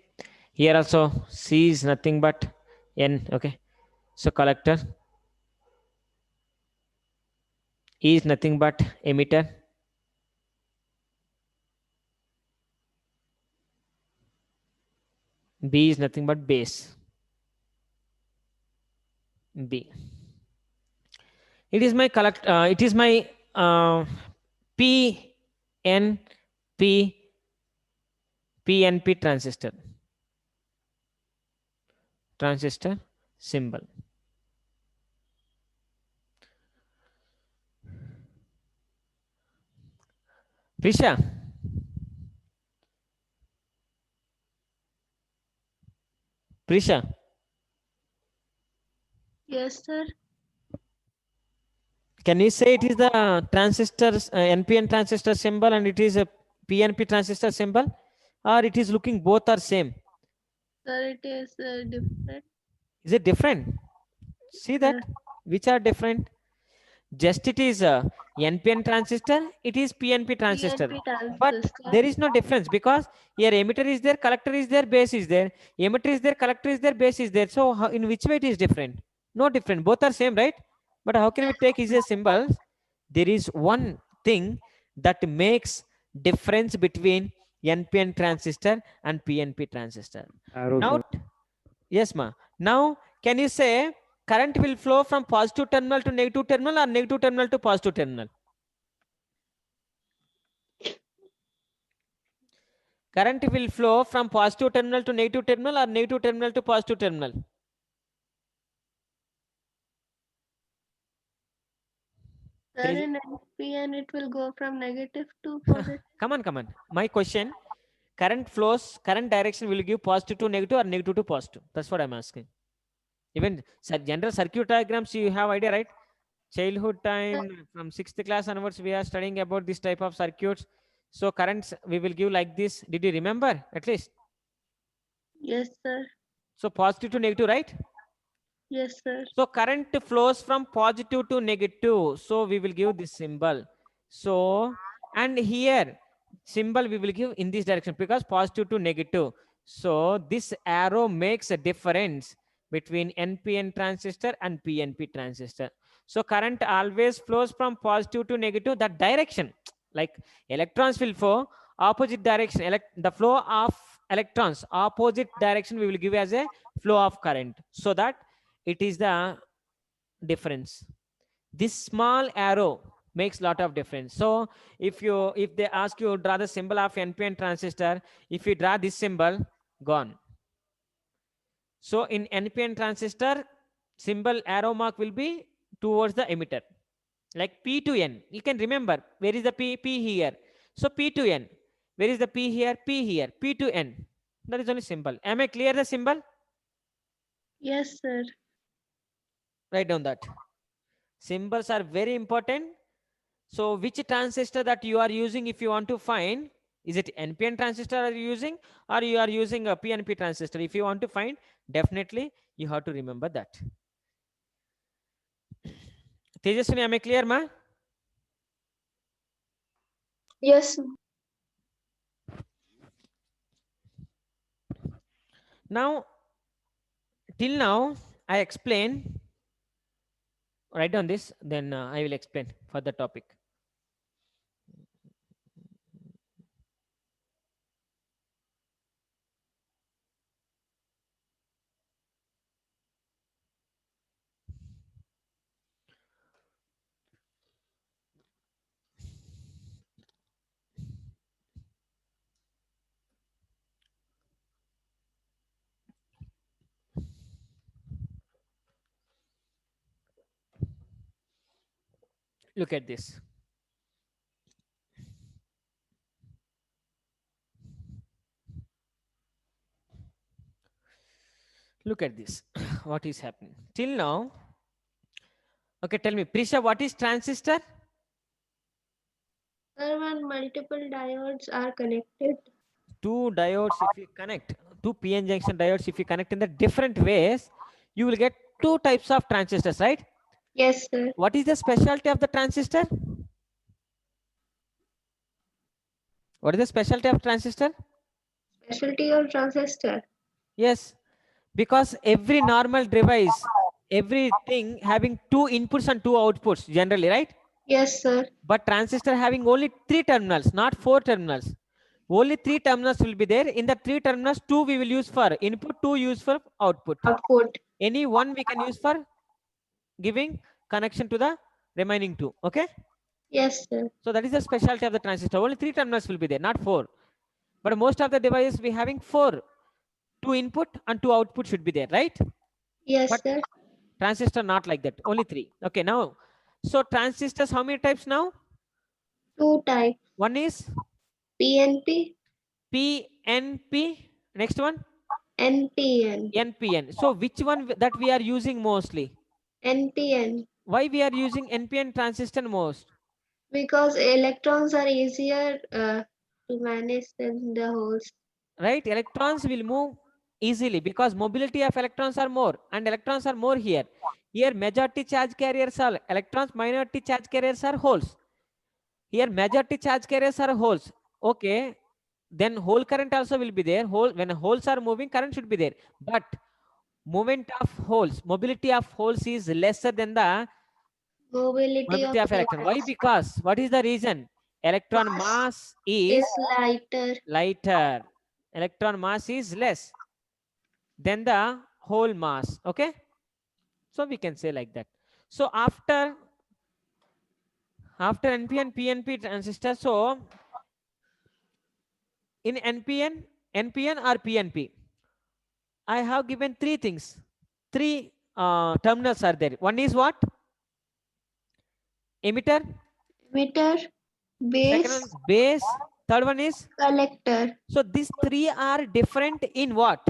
Here also C is nothing but N. Okay. So collector. E is nothing but emitter. B is nothing but base. B. It is my it is my PNP transistor. Transistor symbol. Prisha. Prisha. Yes, sir. Can you say it is the transistor NPN transistor symbol and it is a PNP transistor symbol, or it is looking both are same? Sir, it is different. Is it different? See that which are different? Just it is a NPN transistor, it is PNP transistor. But there is no difference because here emitter is there, collector is there, base is there. Emitter is there, collector is there, base is there. So how, in which way it is different? No different. Both are same, right? But how can we take is a symbol? There is one thing that makes difference between NPN transistor and PNP transistor. Arrow, Now, sir. yes, ma. Now, can you say current will flow from positive terminal to negative terminal or negative terminal to positive terminal? Current will flow from positive terminal to negative terminal or negative terminal to positive terminal? Sir, in NPN, it will go from negative to positive. Come on. My question, current flows, current direction will give positive to negative or negative to positive? That's what I'm asking. Even general circuit diagrams, you have idea, right? Childhood time, from 6th class onwards, we are studying about this type of circuits. So currents we will give like this. Did you remember at least? Yes, sir. So positive to negative, right? Yes, sir. So current flows from positive to negative. So we will give this symbol. So, and here symbol we will give in this direction because positive to negative. So this arrow makes a difference between NPN transistor and PNP transistor. So current always flows from positive to negative, that direction. Like electrons will flow opposite direction. The flow of electrons opposite direction we will give as a flow of current, so that it is the difference. This small arrow makes lot of difference. So if they ask you draw the symbol of NPN transistor, if you draw this symbol, gone. So in NPN transistor, symbol arrow mark will be towards the emitter, like P to N. You can remember where is the P here. So P to N. Where is the P here? P here. P to N. That is only symbol. Am I clear the symbol? Yes, sir. Write down that. Symbols are very important. So which transistor that you are using, if you want to find, is it NPN transistor are you using, or you are using a PNP transistor? If you want to find, definitely you have to remember that. Tejaswini, am I clear, ma? Yes. Now, till now, I explain. Write down this, then I will explain for the topic. Look at this. Look at this. What is happening till now? Okay, tell me, Prisha, what is transistor? Sir, when multiple diodes are connected, Two diodes, if you connect, two PN junction diodes, if you connect in the different ways, you will get two types of transistors, right? yes, sir. What is the specialty of the transistor? What is the specialty of transistor? Specialty of transistor. Yes, because every normal device, everything having two inputs and two outputs generally, right? Yes, sir. But transistor having only 3 terminals, not 4 terminals. Only 3 terminals will be there. In the 3 terminals, 2 we will use for input, 2 use for output. Output. Any one we can use for giving connection to the remaining 2. Okay. Yes, sir. So that is the specialty of the transistor. Only 3 terminals will be there, not 4. But most of the devices we having 4. 2 input and 2 output should be there, right? Yes, But sir. transistor not like that. Only 3. Okay. Now, so transistors, how many types now? 2 types. One is PNP, PNP. Next one, NPN, NPN. So which one that we are using mostly? NPN. Why we are using NPN transistor most? Because electrons are easier to manage than the holes. Right? Electrons will move easily because mobility of electrons are more, and electrons are more here. Here majority charge carriers are electrons, minority charge carriers are holes. Here majority charge carriers are holes. Okay. Then hole current also will be there. When holes are moving, current should be there. But movement of holes, mobility of holes is lesser than the Mobility of mobility of electron. Why? electrons Because what is the reason? Electron mass is is lighter. lighter. Electron mass is less than the whole mass. Okay. So we can say like that. So after NPN, PNP transistor, so in NPN or PNP, I have given 3 things. 3 terminals are there. One is what? Emitter. Emitter, Second base, one, base. Third one is. collector. So these 3 are different in what?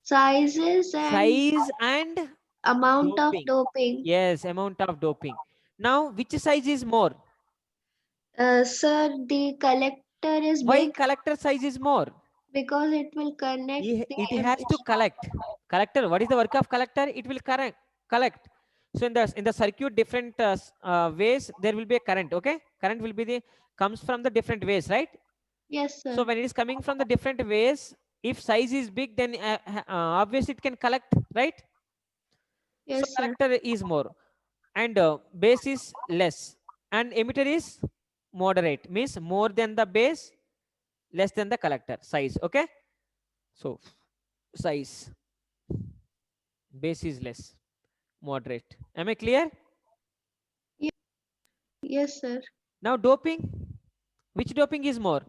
Sizes and Size and amount of doping. doping. Yes, amount of doping. Now, which size is more? Sir, the collector is Why big collector size is more? because it will connect It the has to collect. Collector, what is the work of collector? It will collect. So in the circuit, different ways there will be a current. Okay, current will be comes from the different ways, right? Yes, sir. So when it is coming from the different ways, if size is big, then obviously it can collect, right? So Yes, sir. collector is more, and base is less, and emitter is moderate. Means more than the base, less than the collector size. Okay. So size. Base is less, moderate. Am I clear? Yes, sir. Now doping. Which doping is more?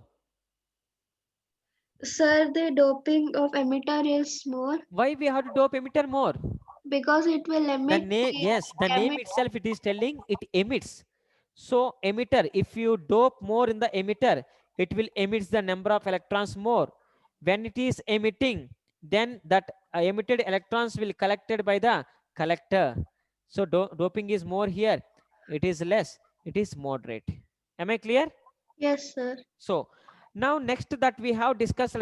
Sir, the doping of emitter is more Why we have to dope emitter more? because it will The emit name, yes, the name emit itself it is telling it emits. So emitter, if you dope more in the emitter, it will emit the number of electrons more. When it is emitting, then that emitted electrons will collected by the collector. So doping is more here. It is less. It is moderate. Am I clear? Yes, sir. So now next that we have discussed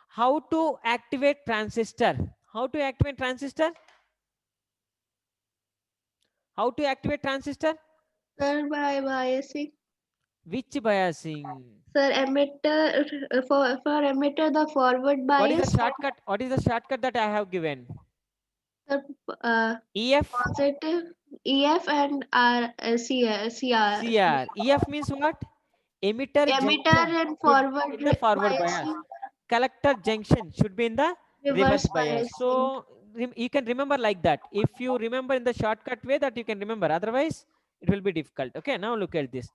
how to activate transistor. How to activate transistor? How to activate transistor? Sir, by biasing. Which biasing? Sir, emitter for emitter the forward What is the bias. shortcut? What is the shortcut that I have given? Sir, EF, positive EF and CR. CR. EF means what? Emitter Emitter junction and should be forward in the forward bias. biasing, Collector junction should be in the reverse reverse bias. biasing. So you can remember like that. If you remember in the shortcut way, that you can remember. Otherwise, it will be difficult. Okay, now look at this.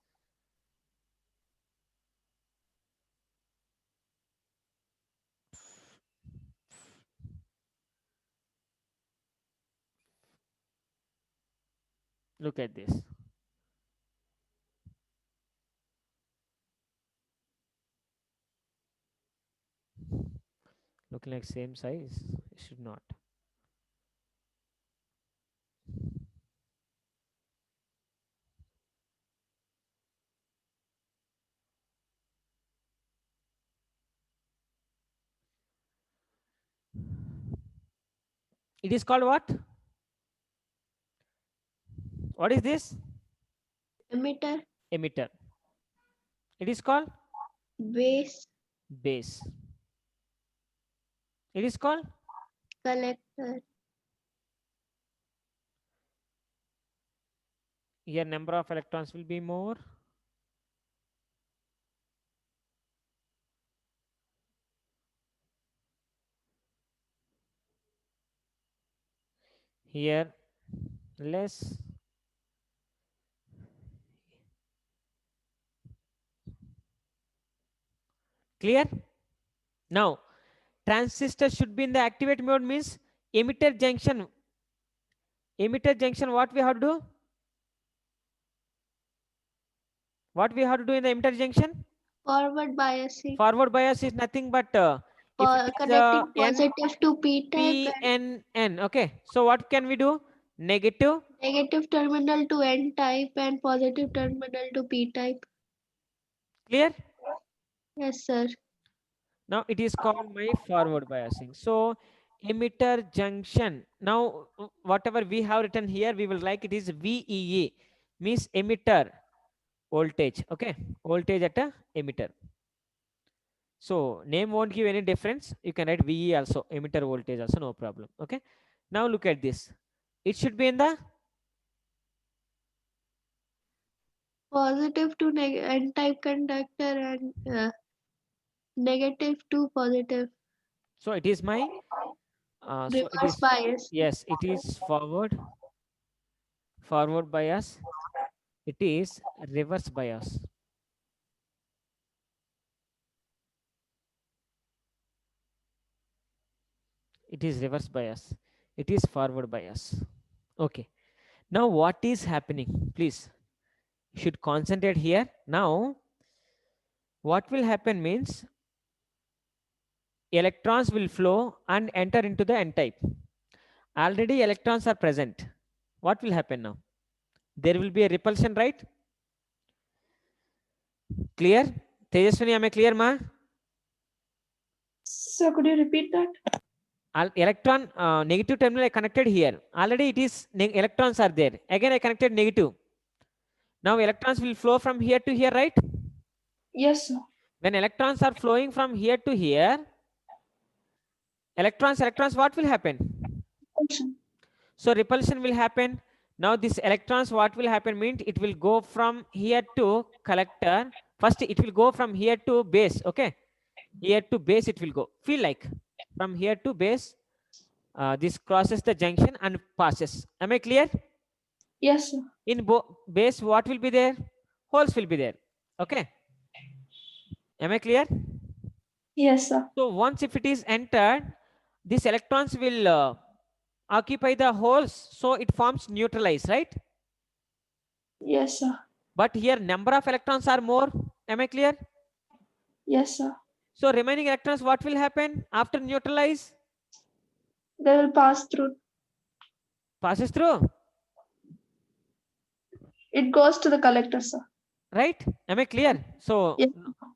Look at this. Looking like same size. It should not. It is called what? What is this? Emitter, Emitter. It is called base, base. It is called collector. here number of electrons will be more. Here less. Clear? Now transistor should be in the activate mode means emitter junction. Emitter junction, what we have to do? What we have to do in the emitter junction? Forward biasing. Forward bias is nothing but if it is Connecting N, positive to P type P, and N, N. Okay. So what can we do? Negative. negative terminal to N type and positive terminal to P type. Clear? Yes, sir. Now it is called my forward biasing. So emitter junction. Now whatever we have written here, we will like it is VEA, means emitter voltage. Okay, voltage at a emitter. So name won't give any difference. You can write VE also, emitter voltage also, no problem. Okay. Now look at this. It should be in the Positive to N type conductor and negative to positive. so it is my so it Reverse is, bias. yes, it is forward bias. It is reverse bias. It is reverse bias. It is forward bias. Okay. Now what is happening? Please, you should concentrate here. Now, what will happen means electrons will flow and enter into the N type. Already electrons are present. What will happen now? There will be a repulsion, right? Clear? Tejaswini, am I clear, ma? So could you repeat that? Electron negative terminal I connected here. Already it is electrons are there. Again I connected negative. Now electrons will flow from here to here, right? Yes, sir. When electrons are flowing from here to here, electrons, what will happen? Repulsion. So repulsion will happen. Now this electrons, what will happen means it will go from here to collector. First it will go from here to base. Okay. Here to base it will go. Feel like from here to base. this crosses the junction and passes. Am I clear? Yes, sir. In base, what will be there? Holes will be there. Okay. Am I clear? Yes, sir. So once if it is entered, these electrons will occupy the holes, so it forms neutralize, right? Yes, sir. But here number of electrons are more. Am I clear? Yes, sir. So remaining electrons, what will happen after neutralize? They will pass through. Passes through, It goes to the collector, sir. right? Am I clear? So Yes.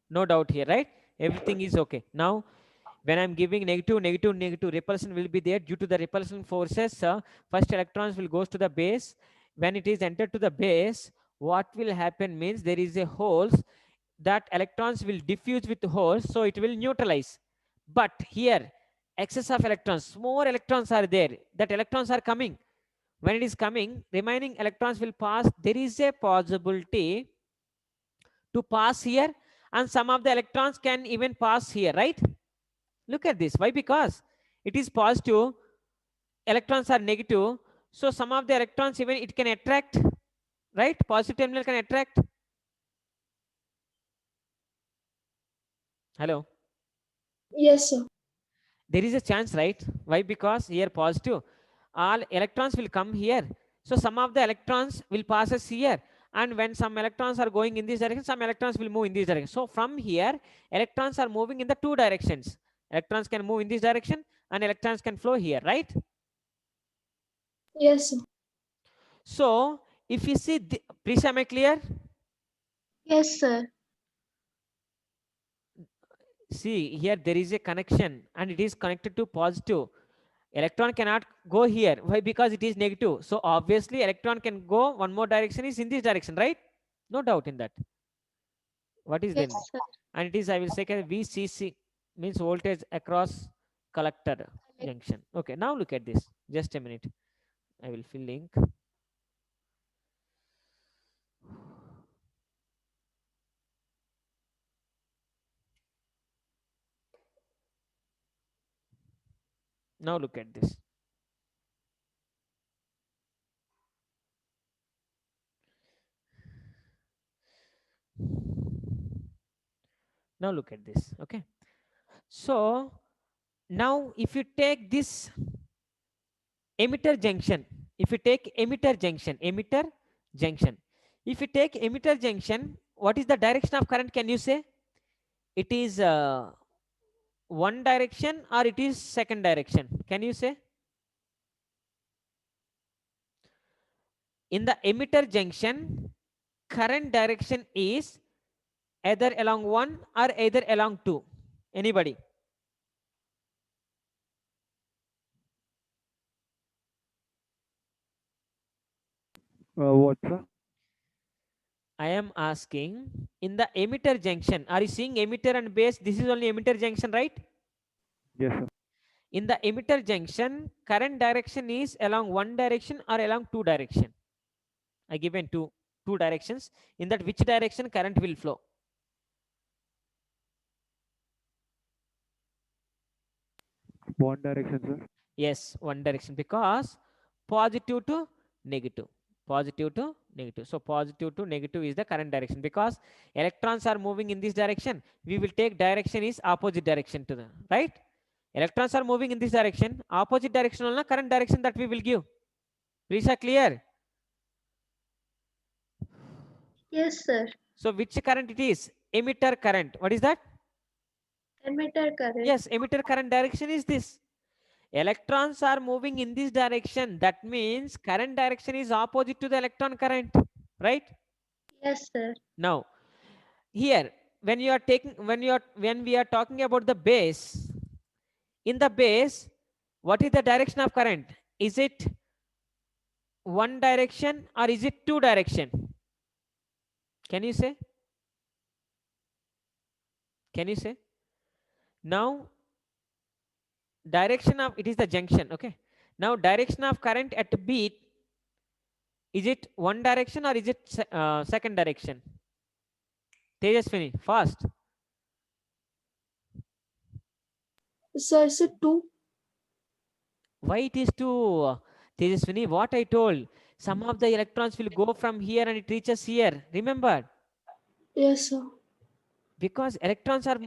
no doubt here, right? Everything is okay. Now when I'm giving negative, negative, negative, repulsion will be there due to the repulsion forces. First electrons will goes to the base. When it is entered to the base, what will happen means there is a holes, that electrons will diffuse with holes, so it will neutralize. But here excess of electrons, more electrons are there, that electrons are coming. When it is coming, remaining electrons will pass. There is a possibility to pass here, and some of the electrons can even pass here, right? Look at this. Why? Because it is positive, electrons are negative, so some of the electrons even it can attract, right? Positive terminal can attract. Hello. Yes, sir. There is a chance, right? Why? Because here positive, all electrons will come here, so some of the electrons will pass us here, and when some electrons are going in this direction, some electrons will move in this direction. So from here electrons are moving in the two directions. Electrons can move in this direction and electrons can flow here, right? Yes, sir. So if you see please, am I clear? Yes, sir. See here there is a connection and it is connected to positive. Electron cannot go here. Why? Because it is negative. So obviously electron can go one more direction is in this direction, right? No doubt in that. What is Yes, then? sir. And it is, I will say, VCC means voltage across collector junction. Okay, now look at this. Just a minute. I will fill link. Now look at this. Now look at this. Okay. So now if you take this emitter junction, if you take emitter junction, if you take emitter junction, what is the direction of current? Can you say it is one direction or it is second direction? Can you say? In the emitter junction, current direction is either along one or either along two. Anybody? What, sir? I am asking, in the emitter junction, are you seeing emitter and base? This is only emitter junction, right? Yes, sir. In the emitter junction, current direction is along one direction or along two direction. I given two directions. In that, which direction current will flow? One direction, sir. Yes, one direction, because positive to negative. Positive to negative. So positive to negative is the current direction, because electrons are moving in this direction. We will take direction is opposite direction to the right. Electrons are moving in this direction, opposite direction only current direction that we will give. Please are clear? Yes, sir. So which current it is? Emitter current. What is that? Emitter current. Yes, emitter current direction is this. Electrons are moving in this direction. That means current direction is opposite to the electron current, right? Yes, sir. Now, here, when we are talking about the base, in the base, what is the direction of current? Is it one direction or is it two direction? Can you say? Can you say? Now, direction of, it is the junction, okay? Now, direction of current at B, is it one direction or is it second direction? Tejaswini, fast. So I said two. Why it is to Tejaswini, what I told, some of the electrons will go from here and it reaches here. Remember, Yes, sir. because electrons are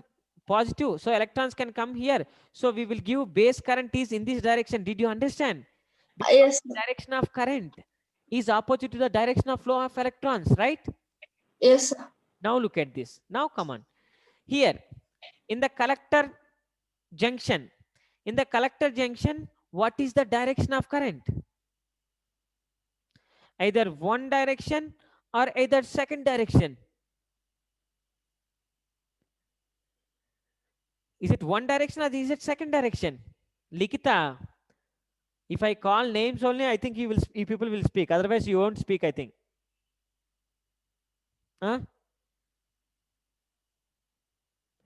positive, so electrons can come here. So we will give base current is in this direction. Did you understand? Because Yes, the sir. direction of current is opposite to the direction of flow of electrons, right? Yes, sir. Now look at this. Now come on. Here in the collector junction, what is the direction of current? Either one direction or either second direction. Is it one direction or is it second direction? Likita, if I call names only, I think you people will speak. Otherwise, you won't speak, I think. Huh?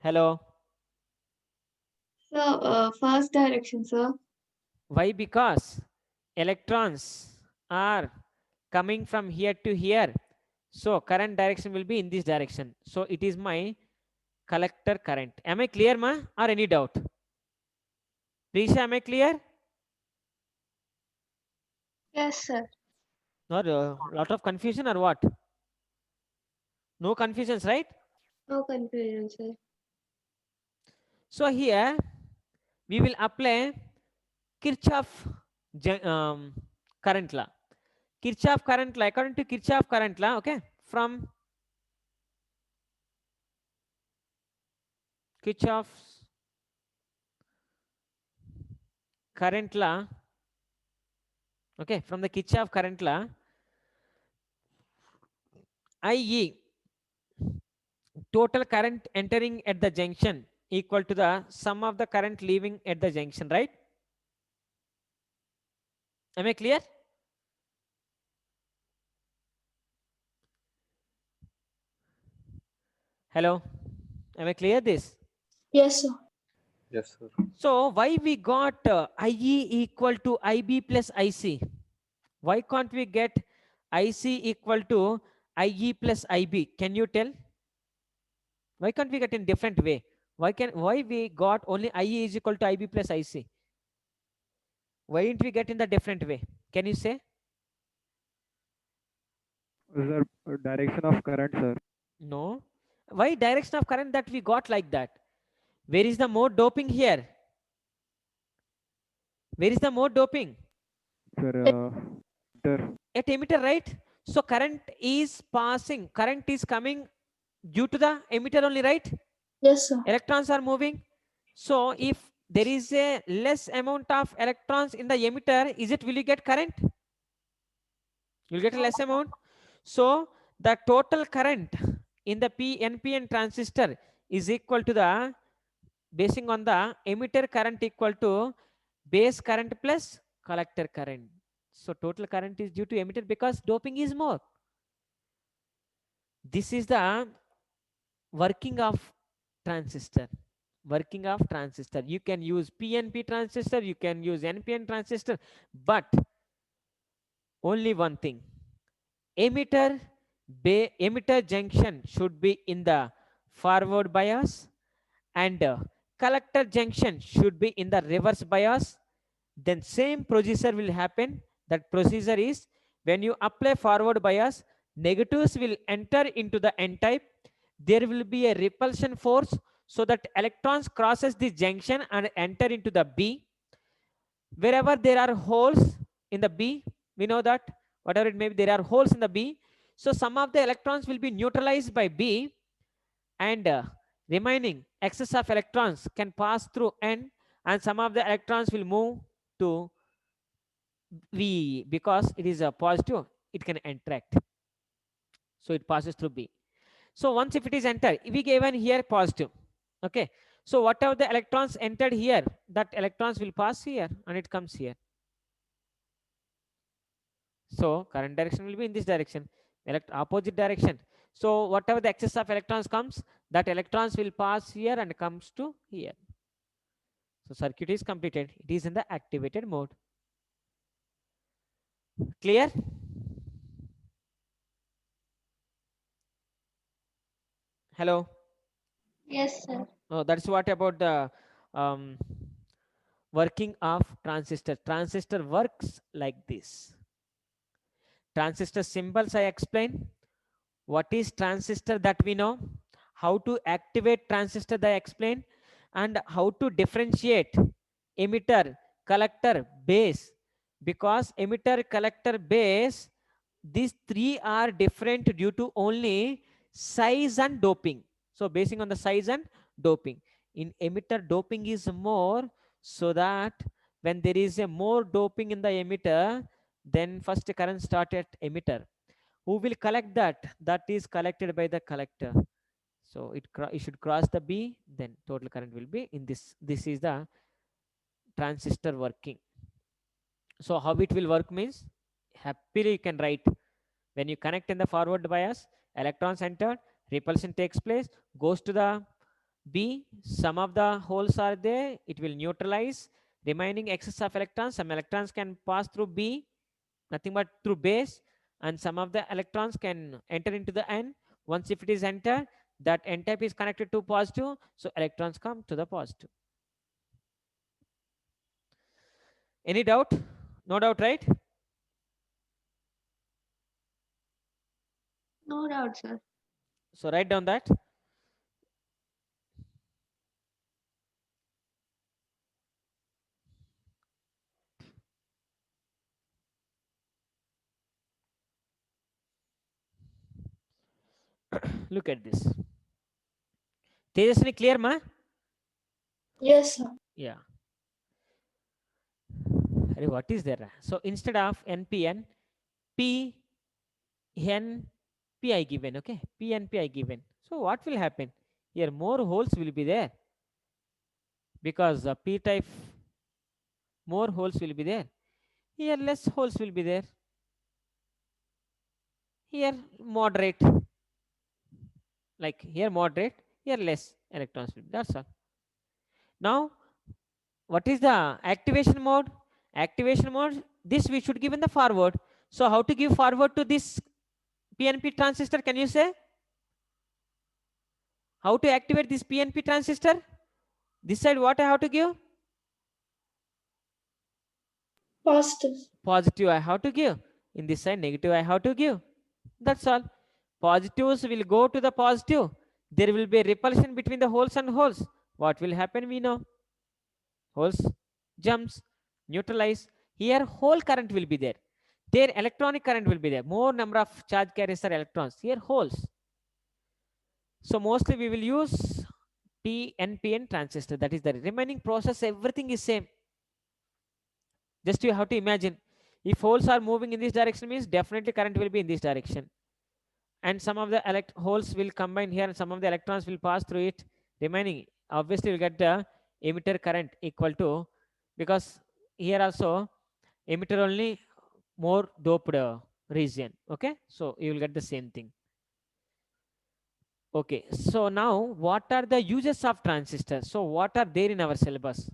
Hello. So, first direction, sir. Why? Because electrons are coming from here to here. So current direction will be in this direction. So it is my collector current. Am I clear, ma? Or any doubt? Prisha, am I clear? Yes, sir. Or lot of confusion or what? No confusions, right? No confusion, sir. So here we will apply Kirchhoff current law. Kirchhoff current law, according to Kirchhoff current law, okay, from Kirchhoff's current law, okay, from the Kirchhoff current law, IE, total current entering at the junction, equal to the sum of the current leaving at the junction, right? Am I clear? Hello, am I clear this? Yes, sir. Yes, sir. So why we got IE equal to IB plus IC? Why can't we get IC equal to IE plus IB? Can you tell? Why can't we get in different way? Why we got only IE is equal to IB plus IC? Why didn't we get in the different way? Can you say? Is there a direction of current, sir? No. Why direction of current that we got like that? Where is the mode doping here? Where is the mode doping? Sir, At emitter, right? So current is passing, current is coming due to the emitter only, right? Yes, sir. Electrons are moving. So if there is a less amount of electrons in the emitter, will you get current? You'll get a less amount. So the total current in the NPN transistor is equal to the, basing on the emitter current equal to base current plus collector current. So total current is due to emitter because doping is more. This is the working of transistor. Working of transistor. You can use PNP transistor, you can use NPN transistor, but only one thing. Emitter junction should be in the forward bias and collector junction should be in the reverse bias. Then same procedure will happen. That procedure is, when you apply forward bias, negatives will enter into the N type. There will be a repulsion force so that electrons crosses the junction and enter into the B. Wherever there are holes in the B, we know that whatever it may be, there are holes in the B. So some of the electrons will be neutralized by B, and remaining excess of electrons can pass through N, and some of the electrons will move to V because it is a positive, it can interact. So it passes through B. So once if it is entered, we given here positive. Okay. So whatever the electrons entered here, that electrons will pass here and it comes here. So current direction will be in this direction, opposite direction. So whatever the excess of electrons comes, that electrons will pass here and comes to here. So circuit is completed. It is in the activated mode. Clear? Hello. Yes, sir. Oh, that's what about the um, working of transistor. Transistor works like this. Transistor symbols I explain. What is transistor that we know. How to activate transistor that I explain. And how to differentiate emitter, collector, base. Because emitter, collector, base, these three are different due to only size and doping. So basing on the size and doping. In emitter, doping is more, so that when there is a more doping in the emitter, then first current start at emitter. Who will collect that? That is collected by the collector. So it should cross the B, then total current will be in this. This is the transistor working. So how it will work means, happily you can write, when you connect in the forward bias, electrons enter, repulsion takes place, goes to the B, some of the holes are there, it will neutralize, remaining excess of electrons, some electrons can pass through B, nothing but through base, and some of the electrons can enter into the N. Once if it is entered, that N type is connected to positive, so electrons come to the positive. Any doubt? No doubt, right? No doubt, sir. So write down that. Look at this. Tejaswini, clear, ma? Yes, sir. Yeah. What is there? So instead of NPN, P, N, P I given, okay? P and P I given. So what will happen? Here more holes will be there, because the P type, more holes will be there. Here less holes will be there. Here moderate, like here moderate, here less electrons will be. That's all. Now, what is the activation mode? Activation mode, this we should give in the forward. So how to give forward to this PNP transistor, can you say? How to activate this PNP transistor? This side what I have to give? Positive. Positive I have to give. In this side negative I have to give. That's all. Positives will go to the positive. There will be a repulsion between the holes and holes. What will happen we know. Holes jumps, neutralize. Here whole current will be there. There electronic current will be there. More number of charge carriers are electrons. Here holes. So mostly we will use PNPN transistor. That is the remaining process. Everything is same. Just you have to imagine. If holes are moving in this direction means definitely current will be in this direction. And some of the holes will combine here and some of the electrons will pass through it. Remaining, obviously, will get the emitter current equal to, because here also emitter only more doped region. Okay, so you will get the same thing. Okay, so now what are the uses of transistors? So what are there in our syllabus?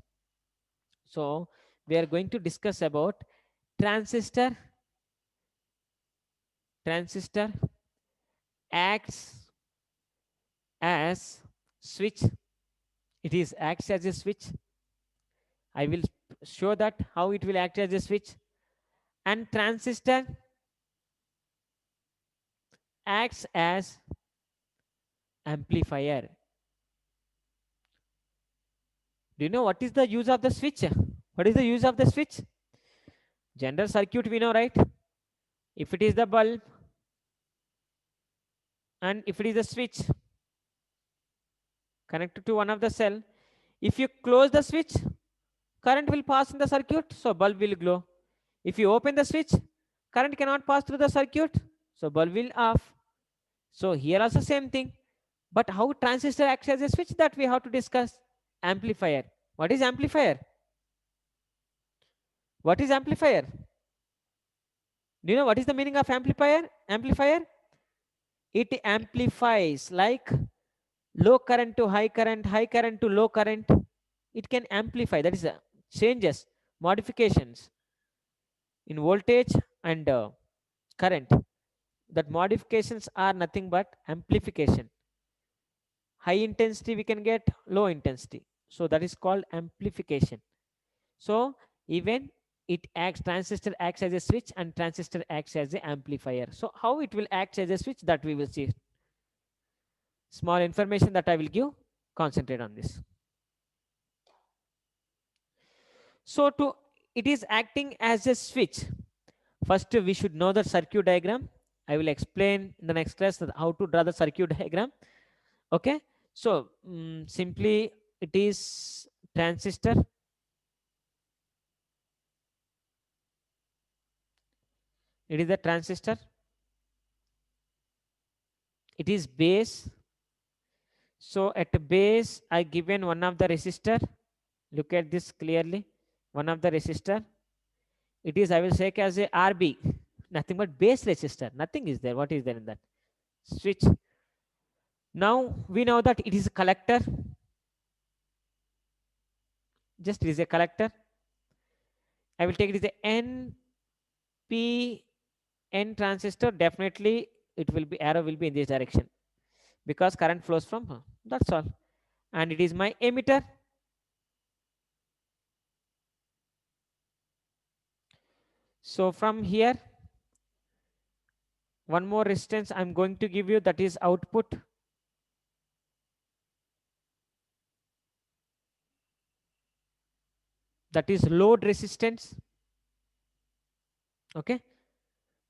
So we are going to discuss about transistor. Transistor acts as switch. It is acts as a switch. I will show that how it will act as a switch. And transistor acts as amplifier. Do you know what is the use of the switch? What is the use of the switch? General circuit we know, right? If it is the bulb and if it is the switch connected to one of the cell, if you close the switch, current will pass in the circuit, so bulb will glow. If you open the switch, current cannot pass through the circuit, so bulb will off. So here also same thing. But how transistor acts as a switch, that we have to discuss. Amplifier. What is amplifier? What is amplifier? Do you know what is the meaning of amplifier? Amplifier, it amplifies, like low current to high current to low current. It can amplify, that is changes, modifications in voltage and current. That modifications are nothing but amplification. High intensity we can get, low intensity. So that is called amplification. So even it acts, transistor acts as a switch and transistor acts as an amplifier. So how it will act as a switch, that we will see. Small information that I will give, concentrate on this. So it is acting as a switch. First we should know the circuit diagram. I will explain in the next class how to draw the circuit diagram. Okay, so simply it is transistor, it is a transistor, it is base. So at base I given one of the resistor. Look at this clearly, one of the resistor. It is, I will say as a RB, nothing but base resistor, nothing is there. What is there in that? Switch. Now we know that it is a collector, just it is a collector. I will take it as a NPN transistor. Definitely it will be, arrow will be in this direction because current flows from her. That's all. And it is my emitter. So from here, one more resistance I'm going to give you, that is output. That is load resistance. Okay,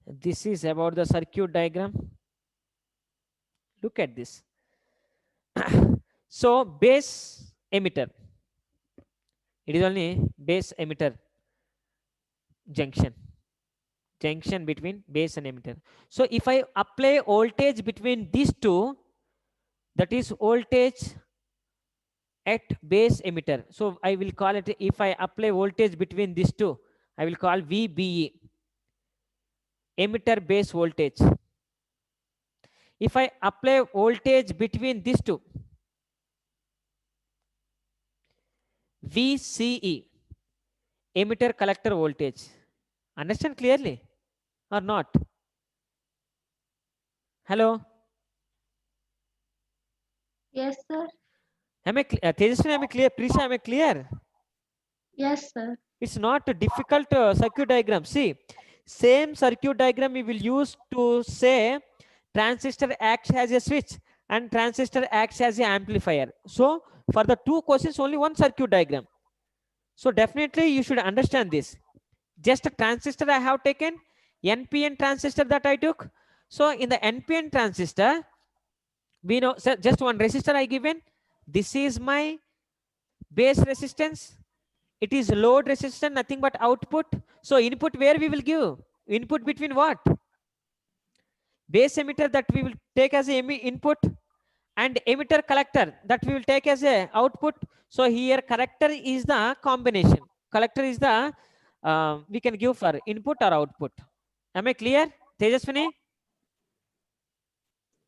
this is about the circuit diagram. Look at this. So base emitter, it is only base emitter junction between base and emitter. So if I apply voltage between these two, that is voltage at base emitter. So I will call it, if I apply voltage between these two, I will call VBE, emitter base voltage. If I apply voltage between these two, VCE, emitter collector voltage. Understand clearly or not? Hello? Yes, sir. Am I Tejaswini, am I clear? Prisha, am I clear? Yes, sir. It's not a difficult circuit diagram. See, same circuit diagram we will use to say transistor acts as a switch and transistor acts as an amplifier. So for the two questions, only one circuit diagram. So definitely you should understand this. Just a transistor I have taken, NPN transistor that I took. So in the NPN transistor, we know, so just one resistor I given. This is my base resistance. It is load resistance, nothing but output. So input where we will give? Input between what? Base emitter that we will take as a input and emitter collector that we will take as a output. So here collector is the combination. Collector is the, we can give for input or output. Am I clear? Tejaswini?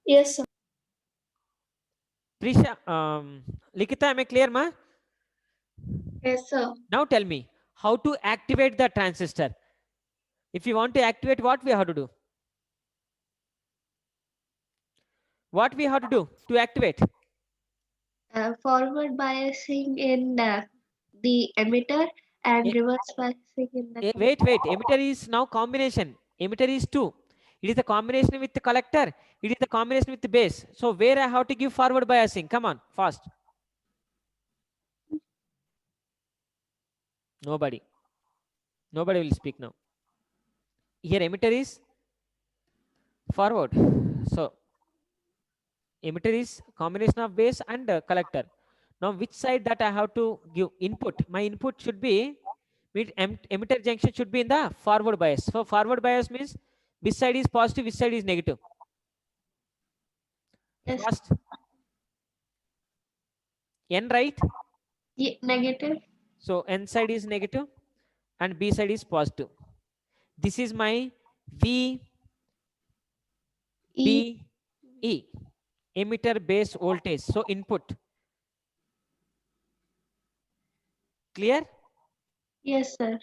Yes, sir. Prisha, Likita, am I clear, ma? Yes, sir. Now tell me how to activate the transistor. If you want to activate, what we have to do? What we have to do to activate? Forward biasing in the emitter and Eh, reverse biasing in the Wait, emitter is now combination. Emitter is 2. It is the combination with the collector. It is the combination with the base. So where I have to give forward biasing? Come on, fast. Nobody will speak now. Here emitter is forward. So emitter is combination of base and collector. Now which side that I have to give input? My input should be, emitter junction should be in the forward bias. So forward bias means which side is positive, which side is negative. Yes. Fast. N, right? Negative. So N side is negative and B side is positive. This is my V B E, emitter base voltage. So input. Clear? Yes, sir.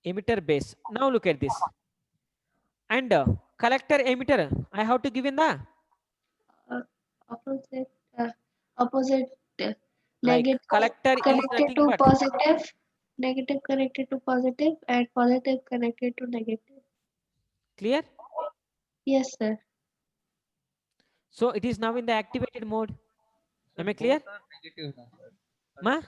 Emitter base. Now look at this. And collector emitter, I have to give in the Opposite like negative collector is connected nothing to but positive. negative connected to positive and positive connected to negative. Clear? Yes, sir. So it is now in the activated mode. Am I clear? Both are negative now, sir. Ma?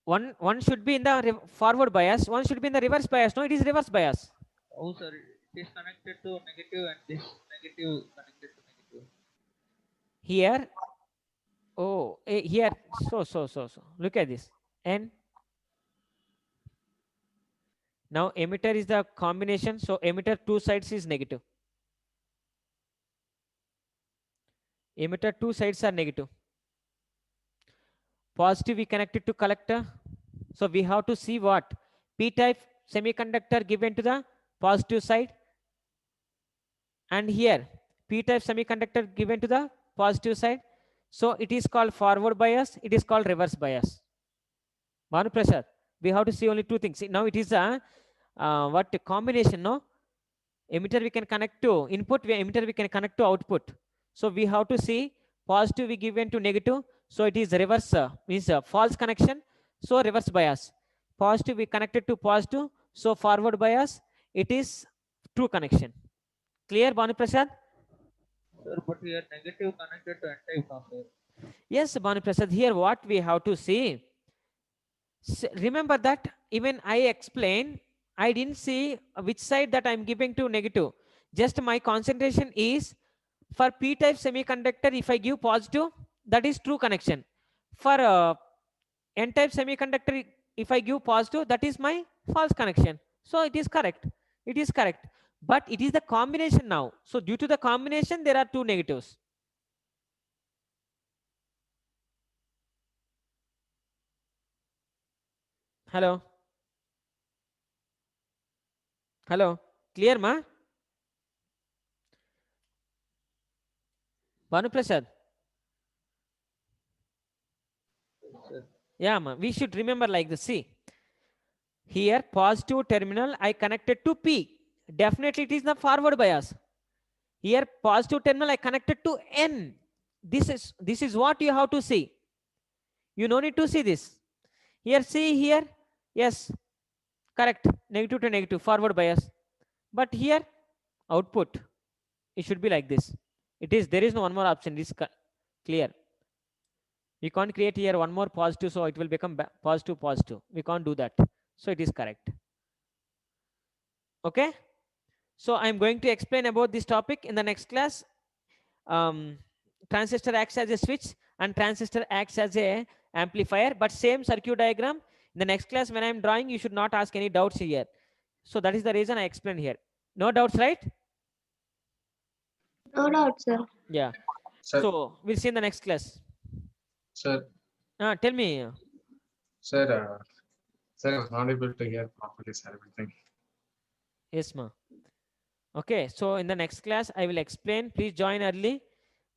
One should be in the forward bias, one should be in the reverse bias. No, it is reverse bias. Oh, sir, it is connected to negative and this negative connected to negative. Here, oh, here, so. Look at this. N. Now emitter is the combination, so emitter two sides is negative. Emitter two sides are negative. Positive we connected to collector. So we have to see what? P-type semiconductor given to the positive side. And here, P-type semiconductor given to the positive side. So it is called forward bias. It is called reverse bias. Bhanu Prasad, we have to see only two things. See, now it is a what combination, no? Emitter we can connect to input, emitter we can connect to output. So we have to see positive we given to negative. So it is reverse, means false connection. So reverse bias. Positive we connected to positive. So forward bias. It is true connection. Clear, Bhanu Prasad? Sir, but here negative connected to N-type now, sir. Yes, Bhanu Prasad. Here what we have to see. Remember that even I explained, I didn't see which side that I'm giving to negative. Just my concentration is for P-type semiconductor, if I give positive, that is true connection. For N-type semiconductor, if I give positive, that is my false connection. So it is correct. It is correct. But it is the combination now. So due to the combination, there are two negatives. Hello. Hello. Clear, ma? Bhanu Prasad. Sir. Yeah, ma. We should remember like this. See, here positive terminal I connected to P. Definitely it is the forward bias. Here positive terminal I connected to N. This is what you have to see. You no need to see this. Here, see here. Yes, correct. Negative to negative, forward bias. But here, output, it should be like this. There is no one more option. This is clear. We can't create here one more positive, so it will become positive, positive. We can't do that. So it is correct. Okay. So I'm going to explain about this topic in the next class. Transistor acts as a switch and transistor acts as a amplifier, but same circuit diagram. In the next class, when I'm drawing, you should not ask any doubts here. So that is the reason I explained here. No doubts, right? No doubt, sir. Yeah. Sir, So we'll see in the next class. sir, Tell me. sir, sir, I was not able to hear properly, sir, everything. Yes, ma. Okay. So in the next class, I will explain. Please join early.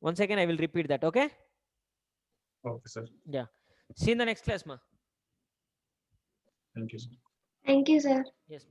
Once again, I will repeat that. Okay. Okay, sir. Yeah. See you in the next class, ma. Thank you, sir. Thank you, sir. Yes.